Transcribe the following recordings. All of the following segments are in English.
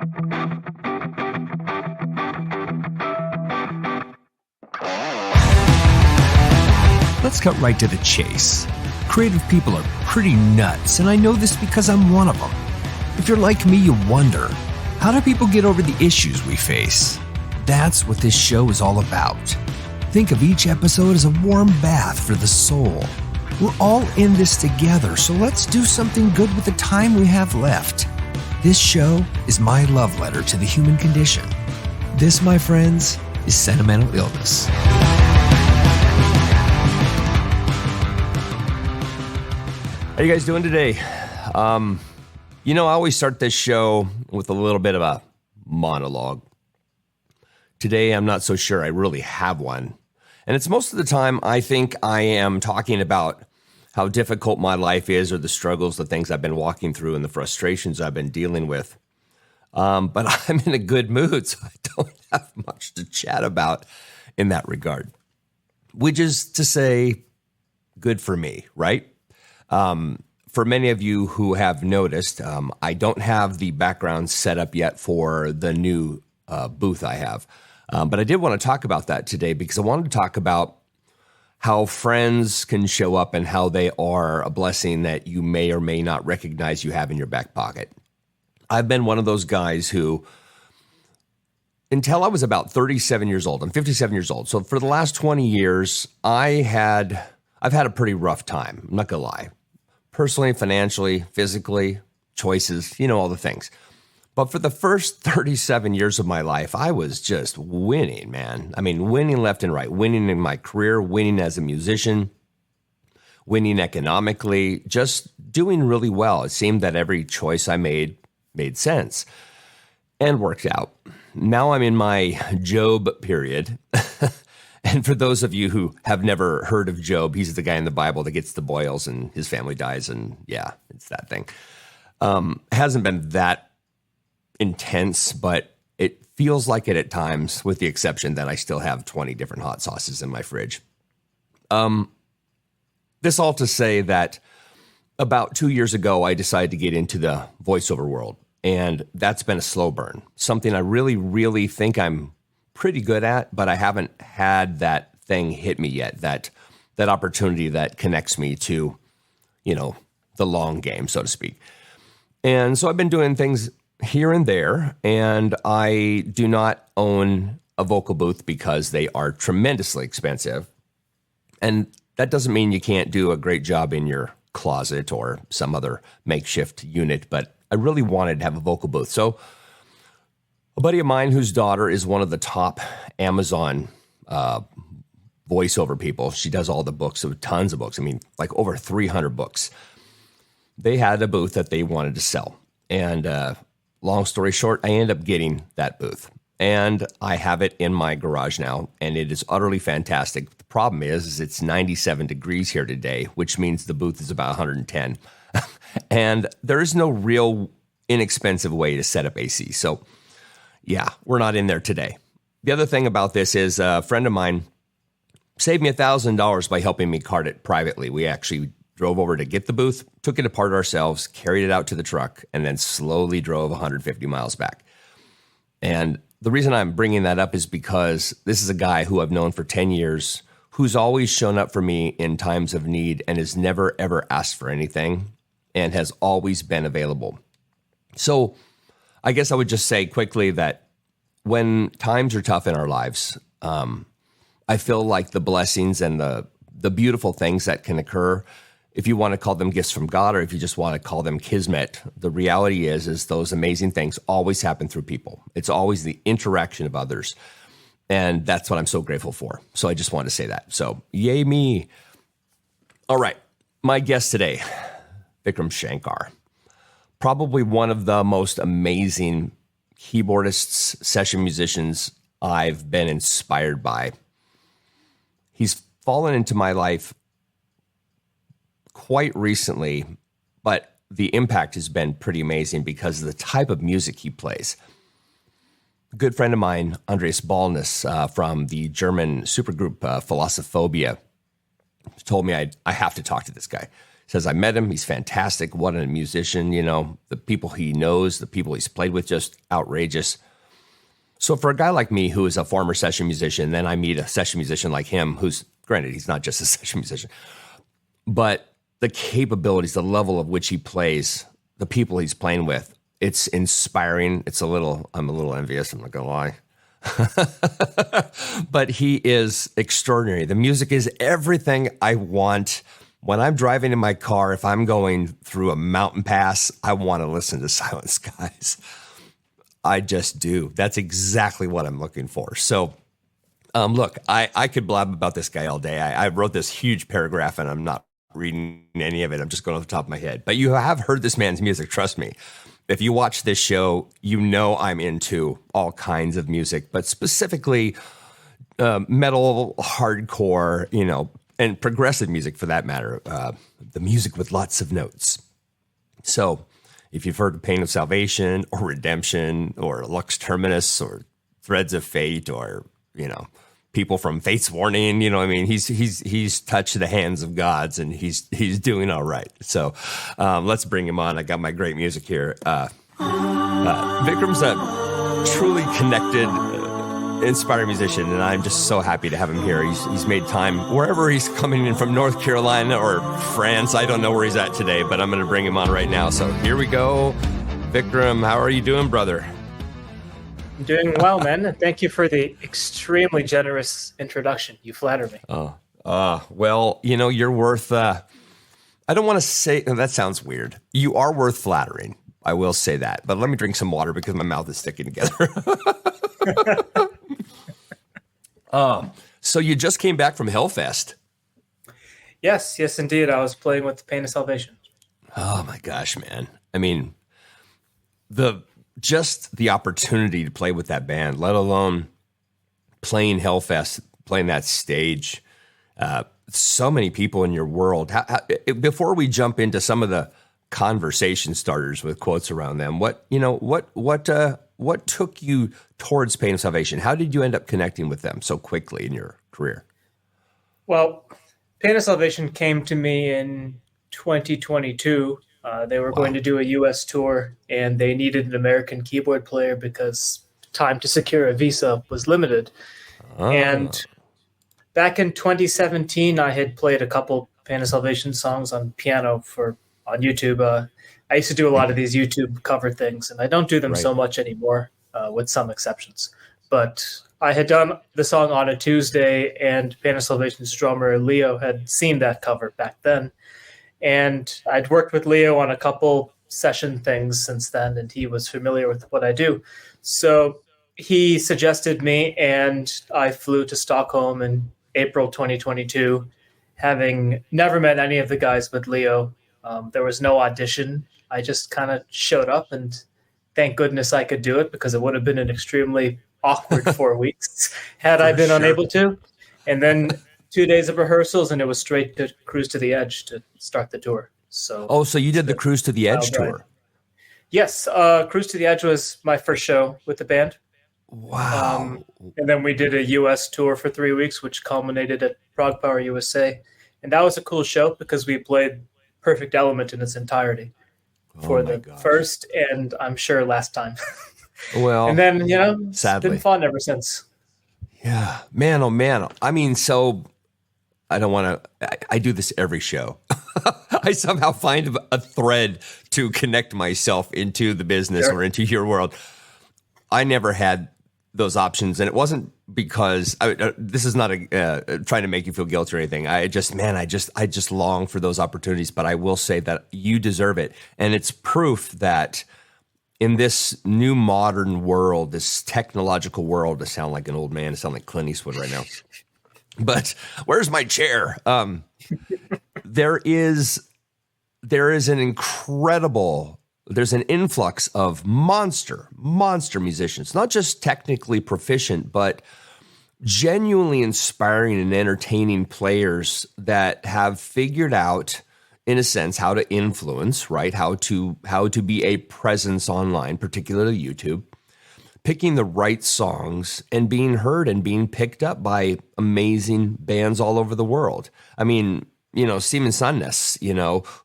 Let's cut right to the chase. Creative people are pretty nuts, and I know this because I'm one of them. If you're like me, you wonder, how do people get over the issues we face? That's what this show is all about. Think of each episode as a warm bath for the soul. We're all in this together, so let's do something good with the time we have left. This show is my love letter to the human condition. This, my friends, is Sentimental Illness. How you guys doing today? I always start this show with a little bit of a monologue. Today, I'm not so sure I really have one. And it's most of the time I think I am talking about how difficult my life is, or the struggles, the things I've been walking through, and the frustrations I've been dealing with. But I'm in a good mood, so I don't have much to chat about in that regard. Which is to say, good for me, right? For many of you who have noticed, I don't have the background set up yet for the new booth I have. But I did want to talk about that today because I wanted to talk about how friends can show up and how they are a blessing that you may or may not recognize you have in your back pocket. I've been one of those guys who, until I was about 37 years old, I'm 57 years old. So for the last 20 years, I've had a pretty rough time. I'm not going to lie. Personally, financially, physically, choices, all the things. But for the first 37 years of my life, I was just winning, man. I mean, winning left and right, winning in my career, winning as a musician, winning economically, just doing really well. It seemed that every choice I made sense and worked out. Now I'm in my Job period. And for those of you who have never heard of Job, he's the guy in the Bible that gets the boils and his family dies. And yeah, it's that thing. Hasn't been that intense, but it feels like it at times, with the exception that I still have 20 different hot sauces in my fridge. This all to say that about 2 years ago, I decided to get into the voiceover world. And that's been a slow burn. Something I really, really think I'm pretty good at, but I haven't had that thing hit me yet, that opportunity that connects me to, the long game, so to speak. And so I've been doing things here and there, and I do not own a vocal booth because they are tremendously expensive. And that doesn't mean you can't do a great job in your closet or some other makeshift unit, but I really wanted to have a vocal booth. So a buddy of mine whose daughter is one of the top Amazon voiceover people. She does all the books, so tons of books. I mean, like over 300 books. They had a booth that they wanted to sell. And long story short, I ended up getting that booth. And I have it in my garage now, and it is utterly fantastic. The problem is it's 97 degrees here today, which means the booth is about 110. And there is no real inexpensive way to set up AC. So yeah, we're not in there today. The other thing about this is a friend of mine saved me $1,000 by helping me cart it privately. We actually drove over to get the booth, took it apart ourselves, carried it out to the truck, and then slowly drove 150 miles back. And the reason I'm bringing that up is because this is a guy who I've known for 10 years, who's always shown up for me in times of need and has never, ever asked for anything and has always been available. So I guess I would just say quickly that when times are tough in our lives, I feel like the blessings and the beautiful things that can occur, if you want to call them gifts from God, or if you just want to call them kismet, the reality is those amazing things always happen through people. It's always the interaction of others. And that's what I'm so grateful for. So I just wanted to say that. So yay me. All right. My guest today, Vikram Shankar. Probably one of the most amazing keyboardists, session musicians I've been inspired by. He's fallen into my life quite recently, but the impact has been pretty amazing because of the type of music he plays. A good friend of mine, Andreas Ballness, from the German supergroup Philosophophobia, told me I have to talk to this guy. Says, I met him. He's fantastic. What a musician. You know, the people he knows, the people he's played with, just outrageous. So for a guy like me, who is a former session musician, then I meet a session musician like him, who's, granted, he's not just a session musician, but the capabilities, the level of which he plays, the people he's playing with, it's inspiring. I'm a little envious, I'm not gonna lie. But he is extraordinary. The music is everything I want. When I'm driving in my car, if I'm going through a mountain pass, I want to listen to Silent Skies. I just do. That's exactly what I'm looking for. So, look, I could blab about this guy all day. I wrote this huge paragraph, and I'm not reading any of it. I'm just going off the top of my head. But you have heard this man's music, trust me. If you watch this show, you know I'm into all kinds of music, but specifically metal, hardcore, you know, and progressive music for that matter, the music with lots of notes. So if you've heard of Pain of Salvation or Redemption or Lux Terminus or Threads of Fate or, you know, people from Fate's Warning, you know, I mean, he's touched the hands of gods and he's doing all right. So let's bring him on. I got my great music here. Vikram's a truly connected, inspiring musician, and I'm just so happy to have him here. He's made time wherever he's coming in from, North Carolina or France. I don't know where he's at today, but I'm going to bring him on right now. So here we go. Vikram, how are you doing, brother? I'm doing well, man. Thank you for the extremely generous introduction. You flatter me. Well, you know, you're worth, I don't want to say, that sounds weird. You are worth flattering. I will say that, but let me drink some water because my mouth is sticking together. So you just came back from Hellfest. Yes, indeed. I was playing with the Pain of Salvation. Oh my gosh, man. I mean, the opportunity to play with that band, let alone playing Hellfest, playing that stage, so many people in your world. Before we jump into some of the conversation starters with quotes around them, what took you towards Pain of Salvation? How did you end up connecting with them so quickly in your career? Well, Pain of Salvation came to me in 2022. They were going to do a U.S. tour, and they needed an American keyboard player because time to secure a visa was limited. And back in 2017, I had played a couple Pain of Salvation songs on piano on YouTube. I used to do a lot of these YouTube cover things, and I don't do them so much anymore, with some exceptions. But I had done the song on a Tuesday, and Pain of Salvation's drummer, Leo, had seen that cover back then. And I'd worked with Leo on a couple session things since then, and he was familiar with what I do. So he suggested me, and I flew to Stockholm in April 2022, having never met any of the guys but Leo. There was no audition. I just kind of showed up, and thank goodness I could do it, because it would have been an extremely awkward 4 weeks had I been unable to. And then 2 days of rehearsals, and it was straight to Cruise to the Edge to start the tour. So you did the Cruise to the Edge tour? Yes, Cruise to the Edge was my first show with the band. Wow. And then we did a U.S. tour for 3 weeks, which culminated at Prague Power USA. And that was a cool show because we played Perfect Element in its entirety for the first and I'm sure last time. Well, and then, you know, it's sadly been fun ever since. Yeah, man, oh man. I mean, so I don't want to, I do this every show. I somehow find a thread to connect myself into the business or into your world. I never had those options, and it wasn't because this is not trying to make you feel guilty or anything. I just long for those opportunities, but I will say that you deserve it. And it's proof that in this new modern world, this technological world, to sound like an old man, to sound like Clint Eastwood right now. But where's my chair? There is an incredible, there's an influx of monster musicians, not just technically proficient, but genuinely inspiring and entertaining players that have figured out, in a sense, how to influence, right? How to be a presence online, particularly YouTube, picking the right songs and being heard and being picked up by amazing bands all over the world. I mean, Simen Sandnes,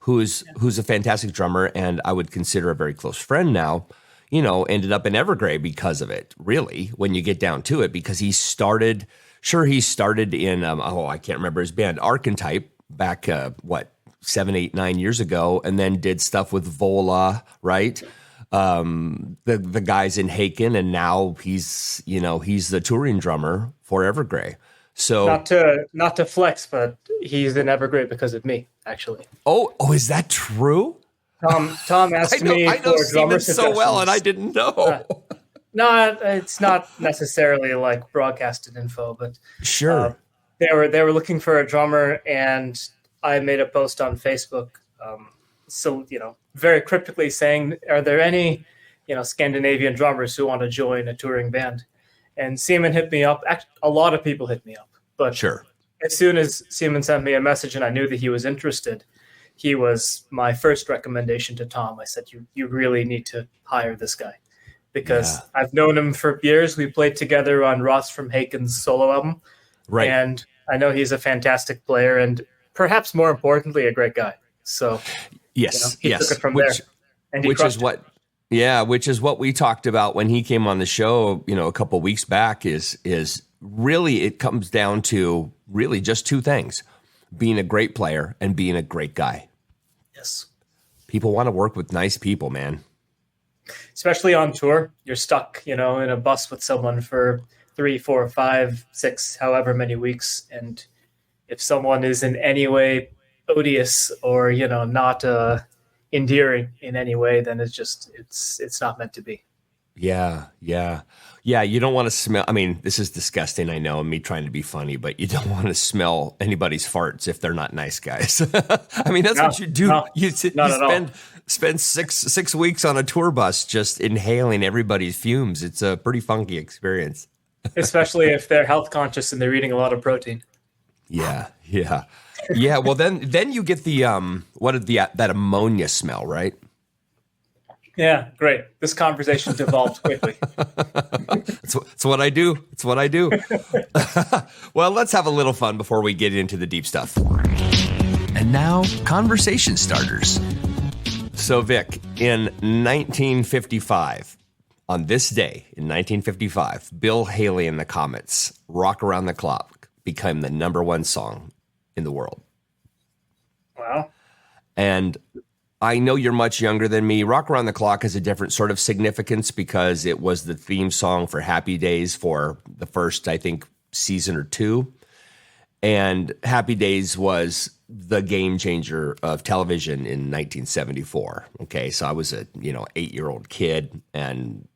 who's a fantastic drummer and I would consider a very close friend now, ended up in Evergrey because of it, really, when you get down to it, because he started in, I can't remember his band, Archetype, back, 7, 8, 9 years ago, and then did stuff with Vola, right? The guys in Haken, and now he's the touring drummer for Evergrey. So not to flex, but he's in Evergrey because of me, actually. Oh, is that true? Tom asked me I know for drummer Simen so well, and I didn't know. No, it's not necessarily like broadcasted info, but sure. They were looking for a drummer, and I made a post on Facebook. So very cryptically saying, "Are there any Scandinavian drummers who want to join a touring band?" And Simen hit me up. A lot of people hit me up, but sure. As soon as Simen sent me a message and I knew that he was interested, he was my first recommendation to Tom. I said, you really need to hire this guy, because I've known him for years. We played together on Ross from Haken's solo album. Right. And I know he's a fantastic player and perhaps more importantly, a great guy. So yes, he took it from there. And he which is what we talked about when he came on the show, a couple of weeks back, is really, it comes down to really just two things: being a great player and being a great guy. Yes. People want to work with nice people, man. Especially on tour. You're stuck, in a bus with someone for 3, 4, 5, 6, however many weeks. And if someone is in any way odious or, not endearing in any way, then it's not meant to be. Yeah. You don't want to smell. I mean, this is disgusting. I know, me trying to be funny, but you don't want to smell anybody's farts if they're not nice guys. I mean, that's what you do. You spend 6 weeks on a tour bus just inhaling everybody's fumes. It's a pretty funky experience, especially if they're health conscious and they're eating a lot of protein. Yeah. Well, then you get the that ammonia smell, right? Yeah, great. This conversation devolved quickly. It's what I do. It's what I do. Well, let's have a little fun before we get into the deep stuff. And now, conversation starters. So, Vic, in 1955, on this day in 1955, Bill Haley and the Comets' "Rock Around the Clock" became the #1 song in the world. Wow. And I know you're much younger than me. "Rock Around the Clock" has a different sort of significance because it was the theme song for Happy Days for the first, I think, season or two. And Happy Days was the game changer of television in 1974. Okay, so I was a 8-year-old kid and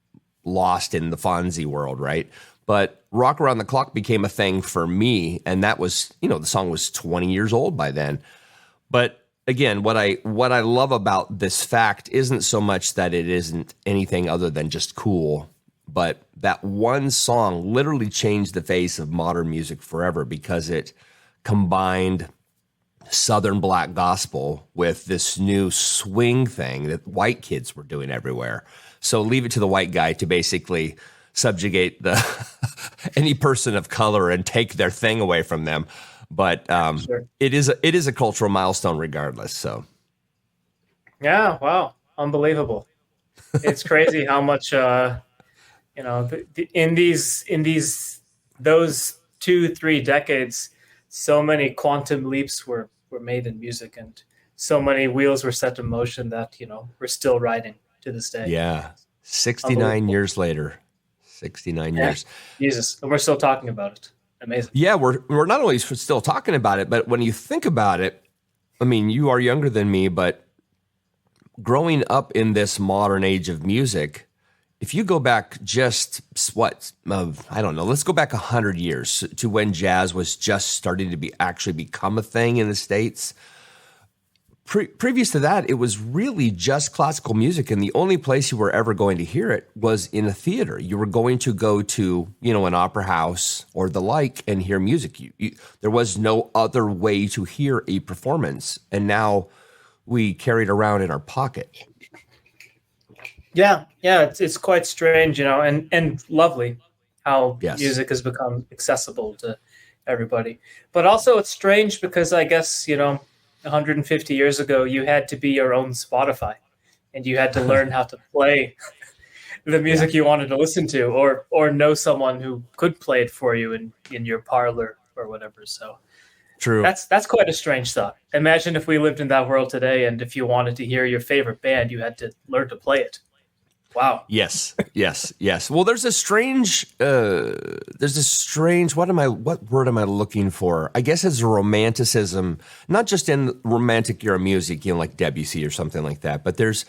lost in the Fonzie world, right? But "Rock Around the Clock" became a thing for me, and that was, the song was 20 years old by then. But again, what I love about this fact isn't so much that it isn't anything other than just cool, but that one song literally changed the face of modern music forever because it combined Southern black gospel with this new swing thing that white kids were doing everywhere. So leave it to the white guy to basically subjugate any person of color and take their thing away from them. But Sure. it is a cultural milestone regardless. So, yeah, wow, unbelievable! It's crazy how much in those 2-3 decades, so many quantum leaps were made in music, and so many wheels were set in motion that we're still riding to this day. Yeah, 69 years later, 69 years. Jesus, and we're still talking about it. Amazing. Yeah, we're not only still talking about it, but when you think about it, I mean, you are younger than me, but growing up in this modern age of music, if you go back just I don't know, let's go back 100 years to when jazz was just starting to actually become a thing in the States. Previous to that, it was really just classical music, and the only place you were ever going to hear it was in a theater. You were going to go to, an opera house or the like and hear music. There was no other way to hear a performance, and now we carry it around in our pocket. Yeah, it's quite strange, and lovely how Yes. music has become accessible to everybody. But also it's strange because I guess, 150 years ago, you had to be your own Spotify and you had to learn how to play the music you wanted to listen to, or know someone who could play it for you in your parlor or whatever. So True. that's quite a strange thought. Imagine if we lived in that world today, and if you wanted to hear your favorite band, you had to learn to play it. Wow. Yes. Well, there's a strange, what word am I looking for? I guess it's a romanticism, not just in romantic era music, like Debussy or something like that, but there's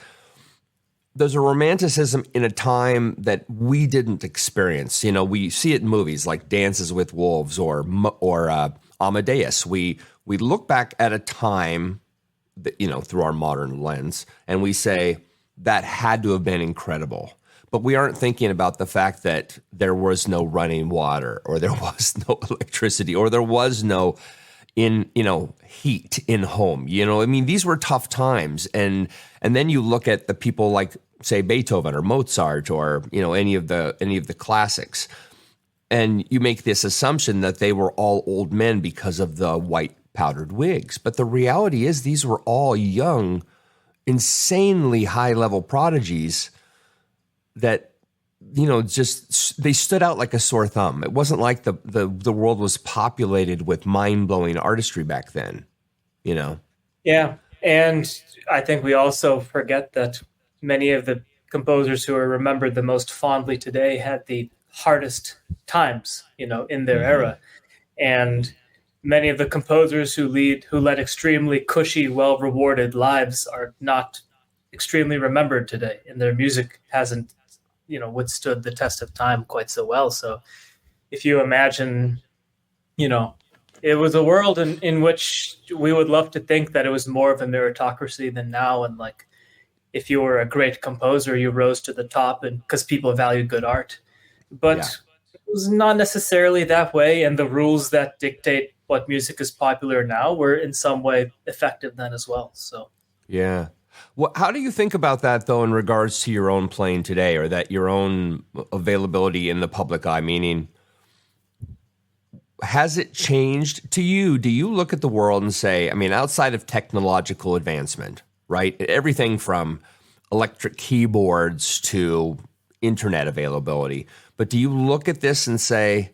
a romanticism in a time that we didn't experience. We see it in movies like Dances with Wolves or Amadeus. We look back at a time that, through our modern lens, and we say that had to have been incredible. But we aren't thinking about the fact that there was no running water, or there was no electricity, or there was no heat in home. These were tough times. And then you look at the people like, say, Beethoven or Mozart or, any of the classics, and you make this assumption that they were all old men because of the white powdered wigs. But the reality is these were all young, insanely high level prodigies that, just they stood out like a sore thumb. It wasn't like the world was populated with mind-blowing artistry back then, Yeah. And I think we also forget that many of the composers who are remembered the most fondly today had the hardest times, in their era. And many of the composers who led extremely cushy, well-rewarded lives are not extremely remembered today, and their music hasn't, withstood the test of time quite so well. So if you imagine, it was a world in which we would love to think that it was more of a meritocracy than now. And like, if you were a great composer, you rose to the top, and because people valued good art. But it was not necessarily that way. And the rules that dictate what music is popular now were in some way effective then as well. So, yeah. Well, how do you think about that, though, in regards to your own playing today, or that your own availability in the public eye? Meaning, has it changed to you? Do you look at the world and say, outside of technological advancement, right? Everything from electric keyboards to internet availability. But do you look at this and say,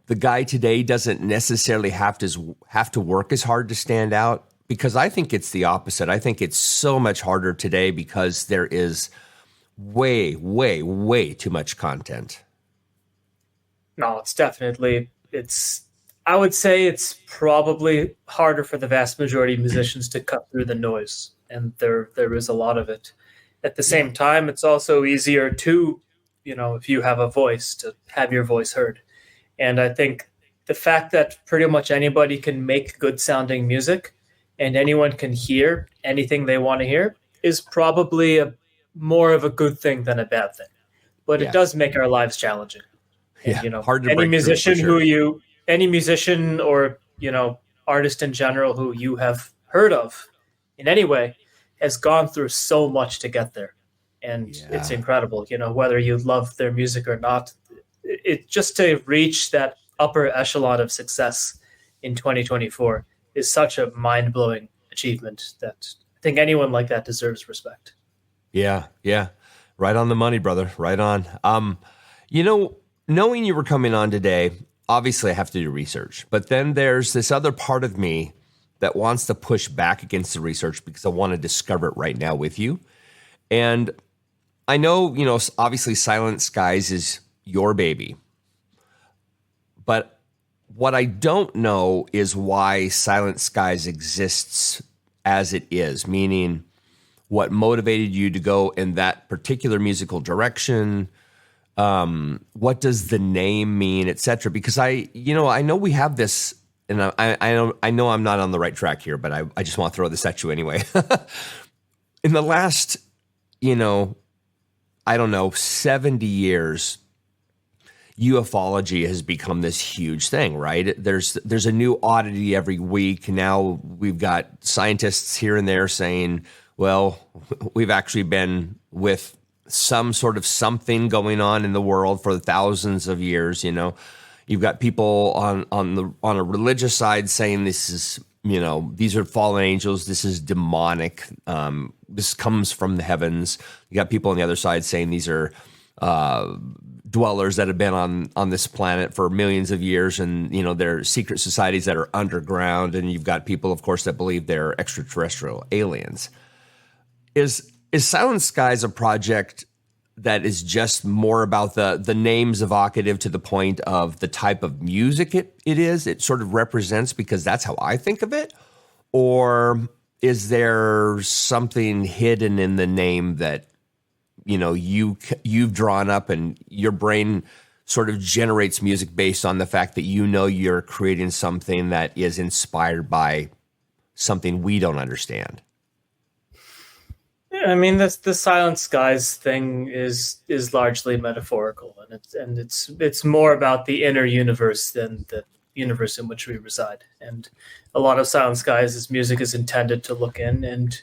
the guy today doesn't necessarily have to work as hard to stand out? Because I think it's the opposite. I think it's so much harder today because there is way, way, way too much content. No, I would say it's probably harder for the vast majority of musicians to cut through the noise. And there is a lot of it. At the same time, it's also easier to, if you have a voice, to have your voice heard. And I think the fact that pretty much anybody can make good sounding music and anyone can hear anything they want to hear is probably more of a good thing than a bad thing. But it does make our lives challenging. And, hard to any break musician through, for sure. any musician or, artist in general who you have heard of in any way has gone through so much to get there. And it's incredible, whether you love their music or not. It just to reach that upper echelon of success in 2024 is such a mind-blowing achievement that I think anyone like that deserves respect. Yeah. Right on the money, brother. Right on. Knowing you were coming on today, obviously I have to do research. But then there's this other part of me that wants to push back against the research because I want to discover it right now with you. And I know, obviously Silent Skies is your baby. But what I don't know is why Silent Skies exists as it is, meaning what motivated you to go in that particular musical direction. What does the name mean, etc.? Because I know we have this, and I know I'm not on the right track here, but I just want to throw this at you anyway. In the last, 70 years, ufology has become this huge thing, right? There's a new oddity every week. Now we've got scientists here and there saying, well, we've actually been with some sort of something going on in the world for thousands of years, You've got people on a religious side saying this is, these are fallen angels. This is demonic. This comes from the heavens. You got people on the other side saying these are dwellers that have been on this planet for millions of years, and they're secret societies that are underground. And you've got people, of course, that believe they're extraterrestrial aliens. Is Silent Skies a project that is just more about the names evocative to the point of the type of music it is? It sort of represents, because that's how I think of it? Or is there something hidden in the name that you've drawn up, and your brain sort of generates music based on the fact that you're creating something that is inspired by something we don't understand? Yeah, I mean, the Silent Skies thing is largely metaphorical, and it's more about the inner universe than the universe in which we reside. And a lot of Silent Skies' music is intended to look in and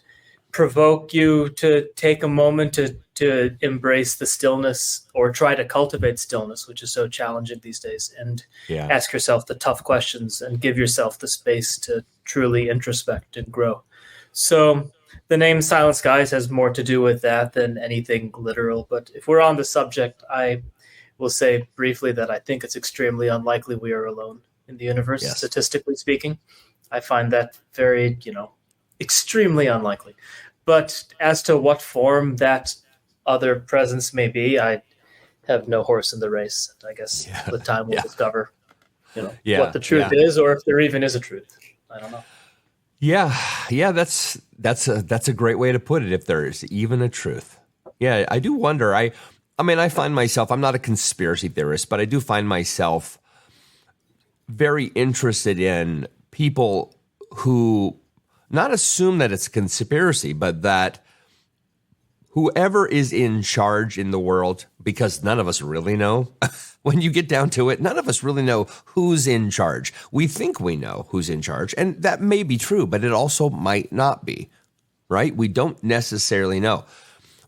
provoke you to take a moment to embrace the stillness, or try to cultivate stillness, which is so challenging these days, and ask yourself the tough questions and give yourself the space to truly introspect and grow. So the name Silent Skies has more to do with that than anything literal. But if we're on the subject, I will say briefly that I think it's extremely unlikely we are alone in the universe, statistically speaking. I find that very, extremely unlikely. But as to what form that other presence may be, I have no horse in the race. I guess the time will discover, what the truth is, or if there even is a truth. I don't know. Yeah, that's a great way to put it. If there is even a truth, I do wonder. I find myself, I'm not a conspiracy theorist, but I do find myself very interested in people who not assume that it's a conspiracy, but that whoever is in charge in the world, because none of us really know. When you get down to it, none of us really know who's in charge. We think we know who's in charge, and that may be true, but it also might not be, right? We don't necessarily know.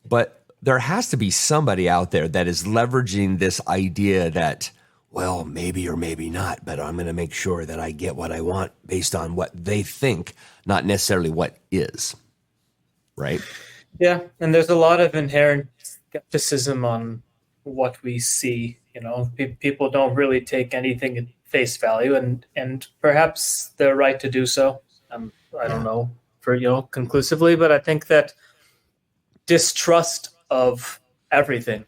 But there has to be somebody out there that is leveraging this idea that, well, maybe or maybe not, but I'm going to make sure that I get what I want based on what they think, not necessarily what is, right? Yeah, and there's a lot of inherent skepticism on what we see. People don't really take anything at face value, and perhaps they're right to do so. I don't know for conclusively, but I think that distrust of everything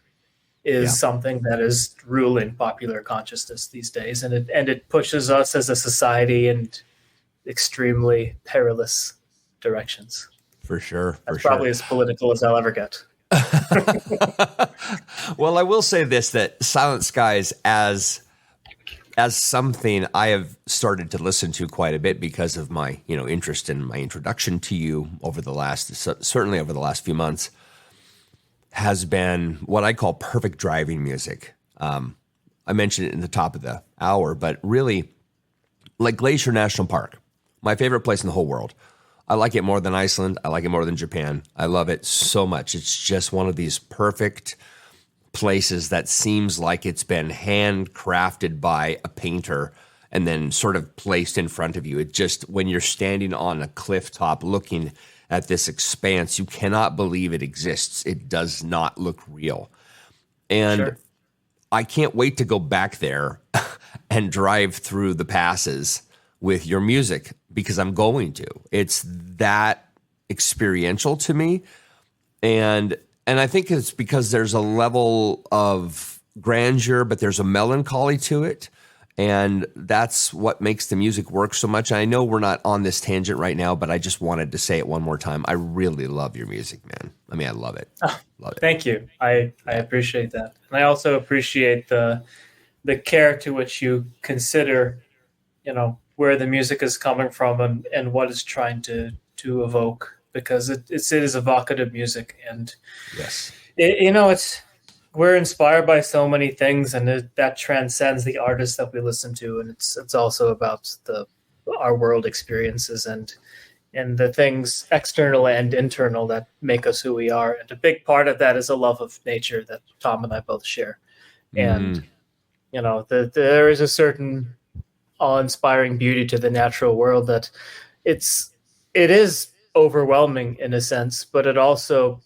is something that is ruling popular consciousness these days, and it pushes us as a society in extremely perilous directions. For sure. That's probably as political as I'll ever get. Well, I will say this, that Silent Skies as something I have started to listen to quite a bit because of my, interest in my introduction to you certainly over the last few months, has been what I call perfect driving music. I mentioned it in the top of the hour, but really, like Glacier National Park, my favorite place in the whole world. I like it more than Iceland. I like it more than Japan. I love it so much. It's just one of these perfect places that seems like it's been handcrafted by a painter and then sort of placed in front of you. It just, when you're standing on a cliff top looking at this expanse, you cannot believe it exists. It does not look real. And I can't wait to go back there and drive through the passes with your music, because I'm going to. It's that experiential to me. And I think it's because there's a level of grandeur, but there's a melancholy to it. And that's what makes the music work so much. I know we're not on this tangent right now, but I just wanted to say it one more time. I really love your music, man. I love it. Love it. Thank you. I appreciate that. And I also appreciate the care to which you consider, where the music is coming from and what it's trying to evoke, because it is evocative music. And we're inspired by so many things, and that transcends the artists that we listen to. And it's also about our world experiences and the things external and internal that make us who we are. And a big part of that is a love of nature that Tom and I both share. And there is a certain awe-inspiring beauty to the natural world that it is overwhelming in a sense, but it also,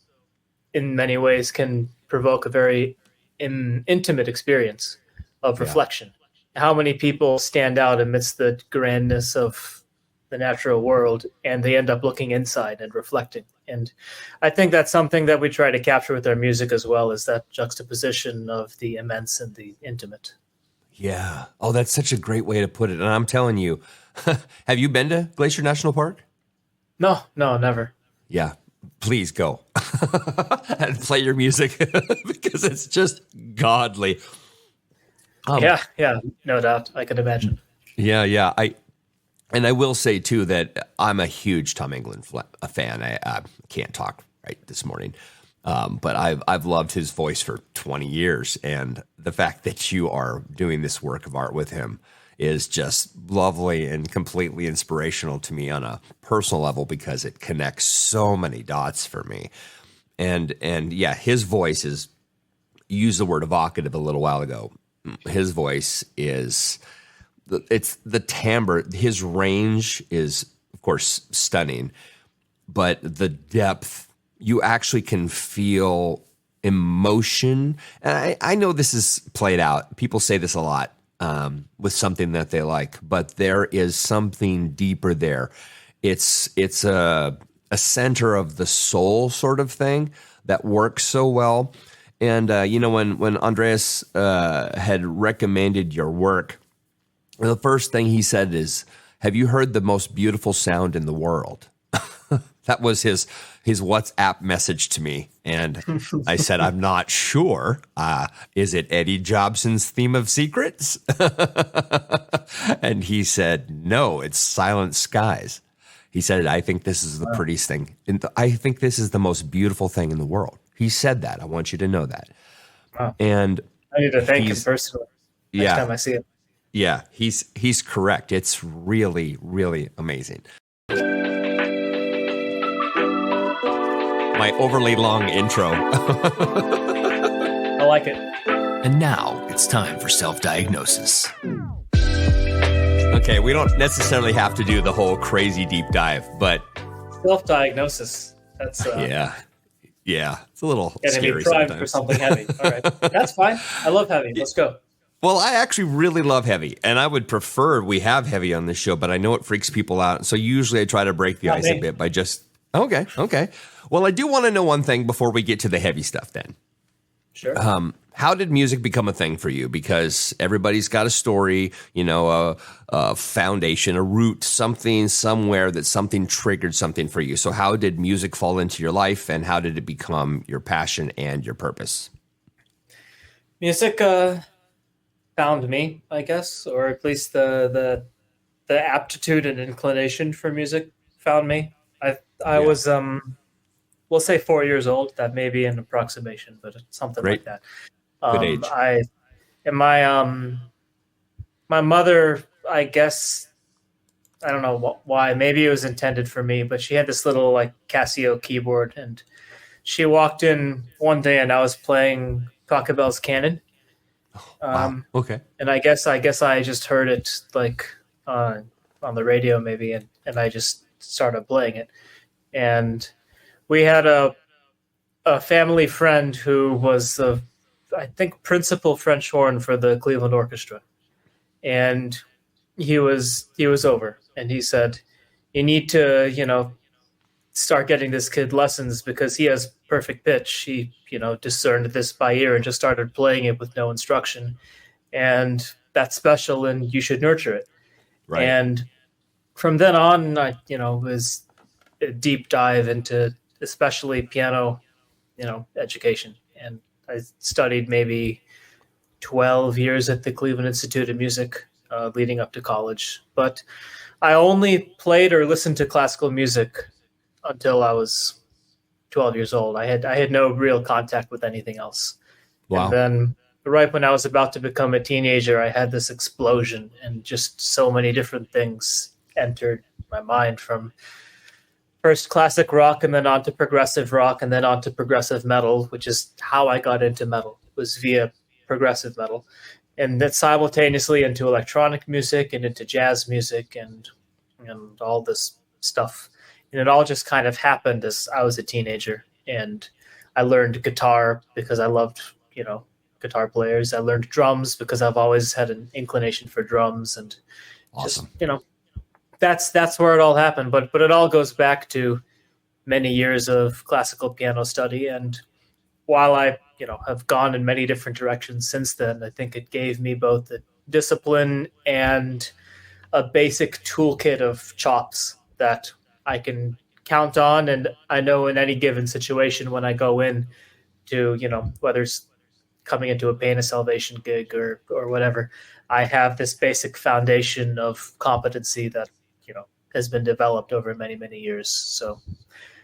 in many ways, can provoke a very intimate experience of reflection. How many people stand out amidst the grandness of the natural world and they end up looking inside and reflecting? And I think that's something that we try to capture with our music as well, is that juxtaposition of the immense and the intimate. Yeah. Oh, that's such a great way to put it. And I'm telling you, have you been to Glacier National Park? No, never. Yeah. Please go and play your music because it's just godly. Yeah, no doubt. I can imagine. Yeah. I will say too that I'm a huge Tom England fan. I can't talk right this morning, but I've loved his voice for 20 years, and the fact that you are doing this work of art with him is just lovely and completely inspirational to me on a personal level because it connects so many dots for me. And yeah, his voice is, you used the word evocative a little while ago. His voice is, it's the timbre. His range is, of course, stunning, but the depth, you actually can feel emotion. And I know this is played out. People say this a lot with something that they like, but there is something deeper there. It's a center of the soul sort of thing that works so well. And, when Andreas had recommended your work, the first thing he said is, have you heard the most beautiful sound in the world? That was his WhatsApp message to me. And I said, I'm not sure. Is it Eddie Jobson's Theme of Secrets? And he said, no, it's Silent Skies. He said, I think this is the prettiest thing. I think this is the most beautiful thing in the world. He said that. I want you to know that. Wow. And I need to thank him personally next time I see him. Yeah, he's correct. It's really, really amazing. My overly long intro. I like it. And now it's time for self-diagnosis. Okay, we don't necessarily have to do the whole crazy deep dive, but self-diagnosis. That's yeah, it's a little scary primed sometimes. For something heavy. All right, that's fine. I love heavy. Let's go. Well, I actually really love heavy, and I would prefer we have heavy on this show, but I know it freaks people out. So usually I try to break the ice a bit by just, okay. Well, I do want to know one thing before we get to the heavy stuff then. Sure. How did music become a thing for you? Because everybody's got a story, a foundation, a root, something somewhere that something triggered something for you. So how did music fall into your life, and how did it become your passion and your purpose? Music found me, I guess, or at least the aptitude and inclination for music found me. I was we'll say 4 years old. That may be an approximation, but something like that. Good age. My mother, I guess, I don't know why. Maybe it was intended for me, but she had this little Casio keyboard, and she walked in one day, and I was playing Pachelbel's Canon. Wow. Okay. And I guess I just heard it on the radio maybe, and I just started playing it. And we had a family friend who was I think principal French horn for the Cleveland Orchestra, and he was over, and he said, "You need to start getting this kid lessons because he has perfect pitch. He discerned this by ear and just started playing it with no instruction, and that's special, and you should nurture it." Right. And from then on, I was a deep dive into especially piano, education. And I studied maybe 12 years at the Cleveland Institute of Music leading up to college. But I only played or listened to classical music until I was 12 years old. I had no real contact with anything else. Wow. And then right when I was about to become a teenager, I had this explosion, and just so many different things entered my mind, from first classic rock and then on to progressive rock and then on to progressive metal, which is how I got into metal. It was via progressive metal, and that simultaneously into electronic music and into jazz music and all this stuff. And it all just kind of happened as I was a teenager, and I learned guitar because I loved, guitar players. I learned drums because I've always had an inclination for drums, and Awesome. Just, that's where it all happened. But it all goes back to many years of classical piano study. And while I, have gone in many different directions since then, I think it gave me both the discipline and a basic toolkit of chops that I can count on. And I know in any given situation when I go in to, whether it's coming into a Pain of Salvation gig or whatever, I have this basic foundation of competency that, has been developed over many, many years. So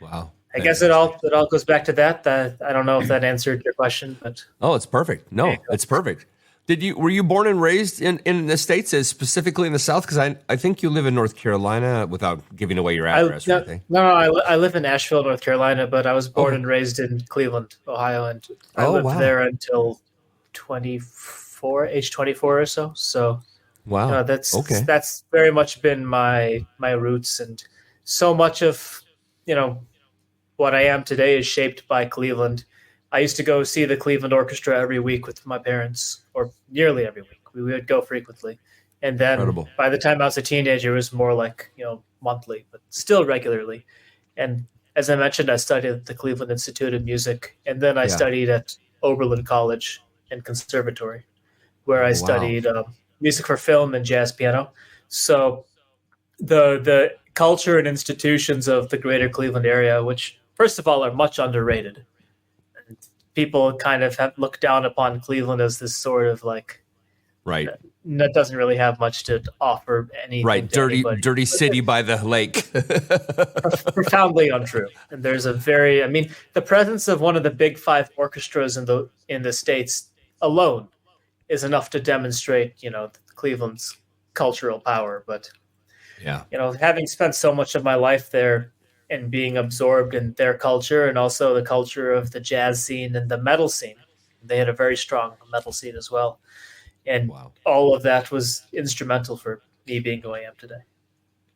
wow. I guess it all goes back to that. I don't know if that answered your question, but Oh, it's perfect. No, it's perfect. Were you born and raised in the States, specifically in the South? Because I think you live in North Carolina, without giving away your address or anything. No, I live in Asheville, North Carolina, but I was born and raised in Cleveland, Ohio, and I lived there until age 24 or so. So wow, that's very much been my roots, and so much of what I am today is shaped by Cleveland. I used to go see the Cleveland Orchestra every week with my parents, or nearly every week. We would go frequently. And then by the time I was a teenager, it was more like, monthly, but still regularly. And as I mentioned, I studied at the Cleveland Institute of Music, and then I studied at Oberlin College and Conservatory, where I studied music for film and jazz piano. So the culture and institutions of the greater Cleveland area, which first of all are much underrated. People kind of have looked down upon Cleveland as this sort of like, that doesn't really have much to offer anything. Right, dirty city by the lake. Profoundly untrue. And there's the presence of one of the big five orchestras in the States alone is enough to demonstrate, Cleveland's cultural power. But having spent so much of my life there, and being absorbed in their culture and also the culture of the jazz scene and the metal scene. They had a very strong metal scene as well. And all of that was instrumental for me being who I am today.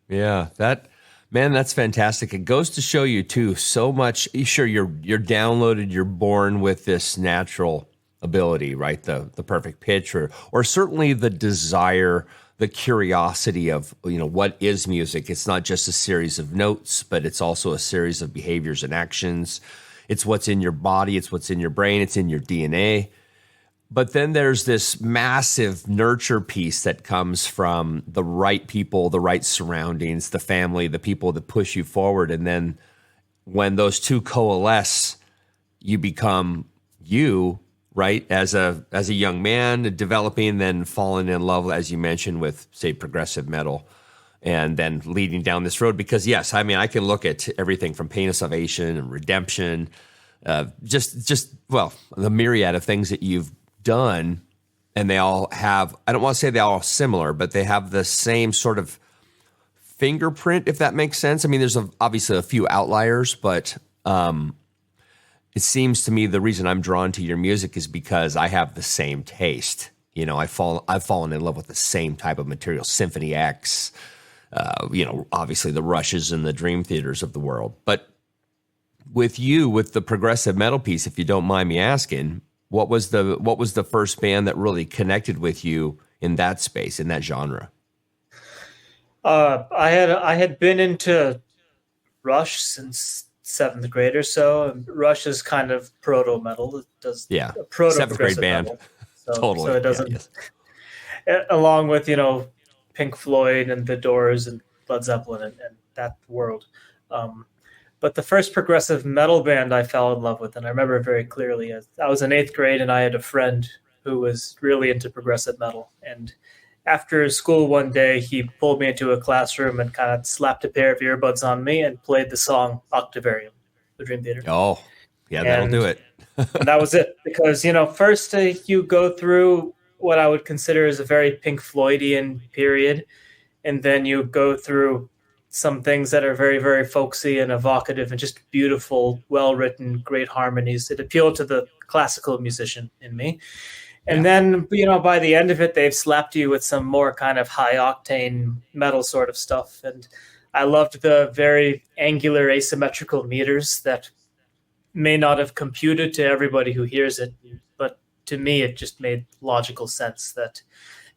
Yeah, that's fantastic. It goes to show you too, so much. Sure, you're downloaded, you're born with this natural ability, right? The perfect pitch or certainly the desire, the curiosity of, what is music? It's not just a series of notes, but it's also a series of behaviors and actions. It's what's in your body. It's what's in your brain. It's in your DNA. But then there's this massive nurture piece that comes from the right people, the right surroundings, the family, the people that push you forward. And then when those two coalesce, you become you, right? As a young man, developing, then falling in love, as you mentioned, with, say, progressive metal, and then leading down this road. Because, yes, I can look at everything from Pain of Salvation and Redemption, the myriad of things that you've done, and they all have, I don't want to say they're all similar, but they have the same sort of fingerprint, if that makes sense. There's obviously a few outliers, but it seems to me the reason I'm drawn to your music is because I have the same taste. I've fallen in love with the same type of material, Symphony X, obviously the Rushes and the Dream Theaters of the world. But with the progressive metal piece, if you don't mind me asking, what was the first band that really connected with you in that space, in that genre? I had been into Rush since 7th grade or so. Rush is kind of proto metal. It does a proto 7th grade band. Metal. Totally. So it doesn't. Along with Pink Floyd and The Doors and Led Zeppelin and that world. But the first progressive metal band I fell in love with, and I remember very clearly, I was in 8th grade and I had a friend who was really into progressive metal. And after school one day, he pulled me into a classroom and kind of slapped a pair of earbuds on me and played the song Octavarium, the Dream Theater. Oh, yeah, that'll do it. And that was it. Because, first you go through what I would consider as a very Pink Floydian period. And then you go through some things that are very, very folksy and evocative and just beautiful, well-written, great harmonies. It appealed to the classical musician in me. And then, by the end of it, they've slapped you with some more kind of high octane metal sort of stuff. And I loved the very angular asymmetrical meters that may not have computed to everybody who hears it, but to me, it just made logical sense that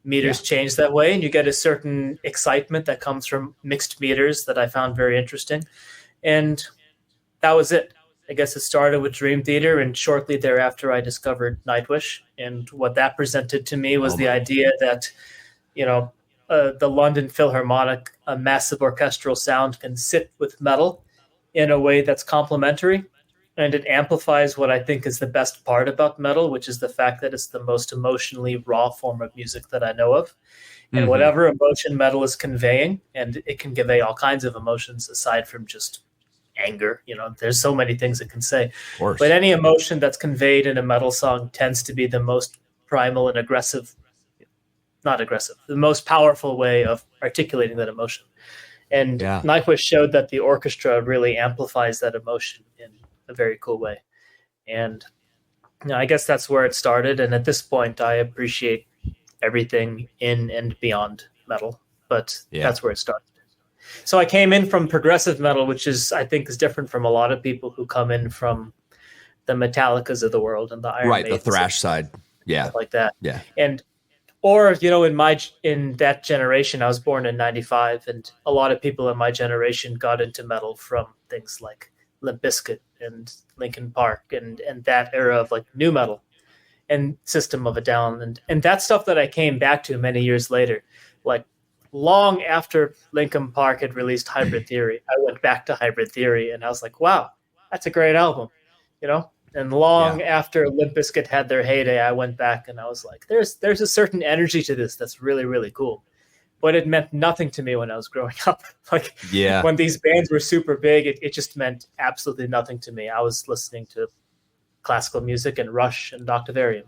meters change that way, and you get a certain excitement that comes from mixed meters that I found very interesting. And that was it. I guess it started with Dream Theater, and shortly thereafter, I discovered Nightwish. And what that presented to me was the idea that, the London Philharmonic, a massive orchestral sound, can sit with metal in a way that's complementary. And it amplifies what I think is the best part about metal, which is the fact that it's the most emotionally raw form of music that I know of. And whatever emotion metal is conveying, and it can convey all kinds of emotions aside from just anger. There's so many things it can say. But any emotion that's conveyed in a metal song tends to be the most primal and the most powerful way of articulating that emotion. And Nightwish showed that the orchestra really amplifies that emotion in a very cool way. And I guess that's where it started. And at this point, I appreciate everything in and beyond metal, but that's where it started. So I came in from progressive metal, which I think is different from a lot of people who come in from the Metallicas of the world and the Iron Maidens, the thrash side, like that, and in that generation, I was born in '95, and a lot of people in my generation got into metal from things like Limp Bizkit and Linkin Park and that era of like new metal and System of a Down and that stuff that I came back to many years later, like long after Linkin Park had released Hybrid Theory. I went back to Hybrid Theory and I was like, wow, that's a great album, and long after Limp Bizkit had their heyday, I went back and I was like, there's a certain energy to this that's really, really cool. But it meant nothing to me when I was growing up. When these bands were super big, it just meant absolutely nothing to me. I was listening to classical music and Rush and Octavarium.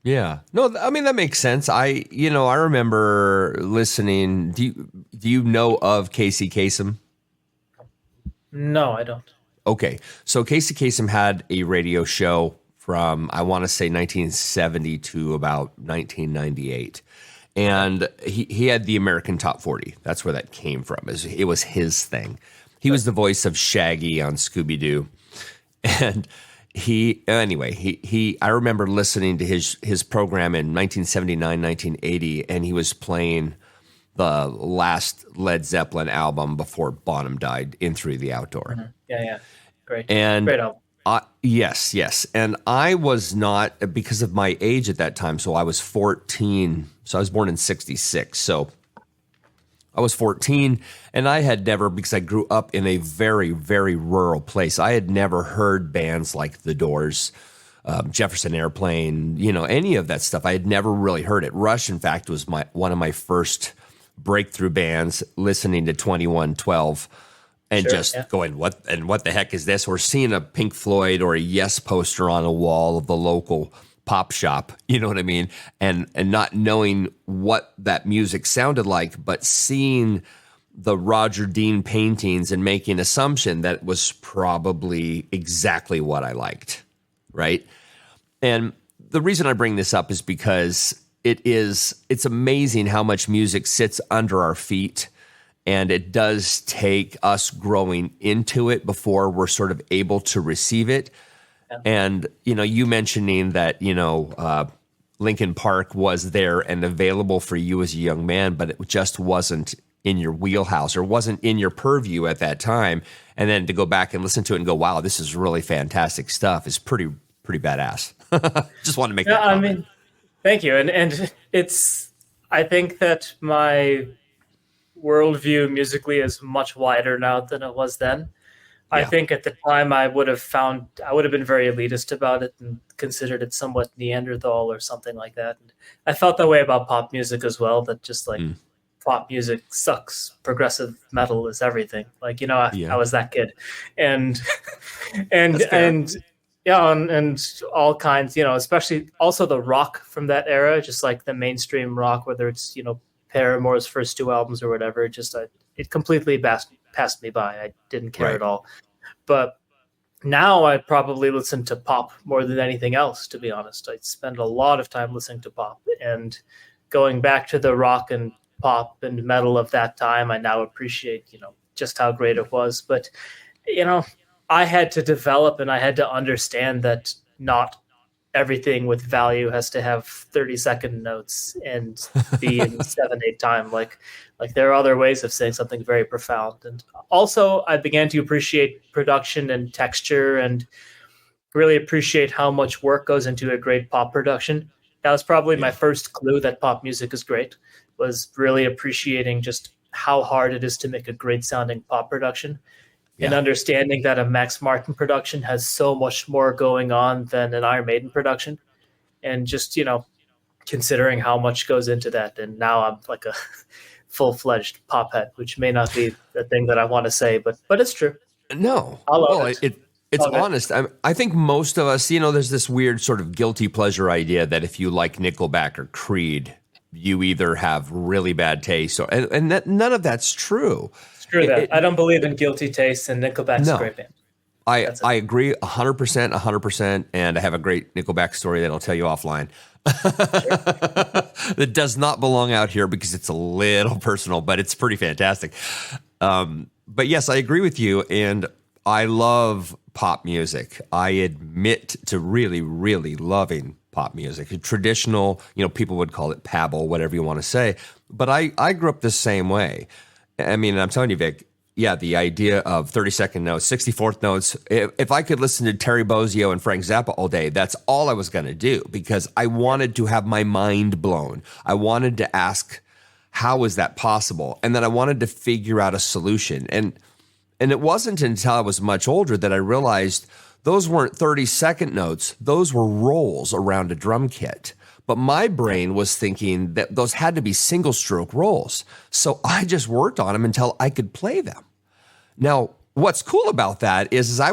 Yeah. No, I mean, that makes sense. I remember listening. Do you know of Casey Kasem? No, I don't. Okay. So Casey Kasem had a radio show from, I want to say 1970 to about 1998. And he had the American Top 40. That's where that came from. It was his thing. He was the voice of Shaggy on Scooby-Doo. And I remember listening to his program in 1979, 1980, and he was playing the last Led Zeppelin album before Bonham died, In Through the Outdoor. Mm-hmm. Yeah. Great album. Yes. And I was not, because of my age at that time, so I was 14. So I was born in 1966. So I was 14, and I had never, because I grew up in a very, very rural place, I had never heard bands like The Doors, Jefferson Airplane, any of that stuff. I had never really heard it. Rush, in fact, was one of my first breakthrough bands, listening to 2112. And going, what the heck is this? Or seeing a Pink Floyd or a Yes poster on a wall of the local pop shop, you know what I mean? And not knowing what that music sounded like, but seeing the Roger Dean paintings and making an assumption that it was probably exactly what I liked, right? And the reason I bring this up is because it's amazing how much music sits under our feet. And it does take us growing into it before we're sort of able to receive it. Yeah. And, you mentioning that, Linkin Park was there and available for you as a young man, but it just wasn't in your wheelhouse or wasn't in your purview at that time. And then to go back and listen to it and go, wow, this is really fantastic stuff is pretty badass. Just want to make that comment. I mean, thank you. And I think that my worldview musically is much wider now than it was then. I think at the time I would have been very elitist about it and considered it somewhat Neanderthal or something like that. And I felt that way about pop music as well, that just pop music sucks. Progressive metal is everything. I was that kid. And all kinds, especially also the rock from that era, just like the mainstream rock, whether it's, Paramore's first two albums or whatever, it completely passed me by. I didn't care at all. But Now I probably listen to pop more than anything else, to be honest. I spend a lot of time listening to pop, and going back to the rock and pop and metal of that time, I now appreciate, just how great it was. But, you know, I had to develop and I had to understand that not everything with value has to have 30-second notes and be in 7/8 time. Like there are other ways of saying something very profound. And also I began to appreciate production and texture, and really appreciate how much work goes into a great pop production. That was probably my Yeah. first clue that pop music is great, was really appreciating just how hard it is to make a great sounding pop production, and Yeah. understanding that a Max Martin production has so much more going on than an Iron Maiden production, and just considering how much goes into that. And now I'm like a full-fledged pop head, which may not be the thing that I want to say, but it's true. No. I love Well, it. it's Love it. honest. I think most of us, there's this weird sort of guilty pleasure idea that if you like Nickelback or Creed, you either have really bad taste and that none of that's true. Screw that. It- I don't believe in guilty taste, and Nickelback's a No. great band. That's it. I agree 100%, 100%, and I have a great Nickelback story that I'll tell you offline. That does not belong out here because it's a little personal, but it's pretty fantastic. But yes, I agree with you, and I love pop music. I admit to really, really loving pop music. Traditional, people would call it pabble, whatever you want to say. But I grew up the same way. I mean, I'm telling you, Vic, yeah, the idea of 30-second notes, 64th notes. If I could listen to Terry Bozzio and Frank Zappa all day, that's all I was going to do, because I wanted to have my mind blown. I wanted to ask, how is that possible? And then I wanted to figure out a solution. And it wasn't until I was much older that I realized those weren't 30-second notes. Those were rolls around a drum kit. But my brain was thinking that those had to be single stroke rolls. So I just worked on them until I could play them. Now, what's cool about that is I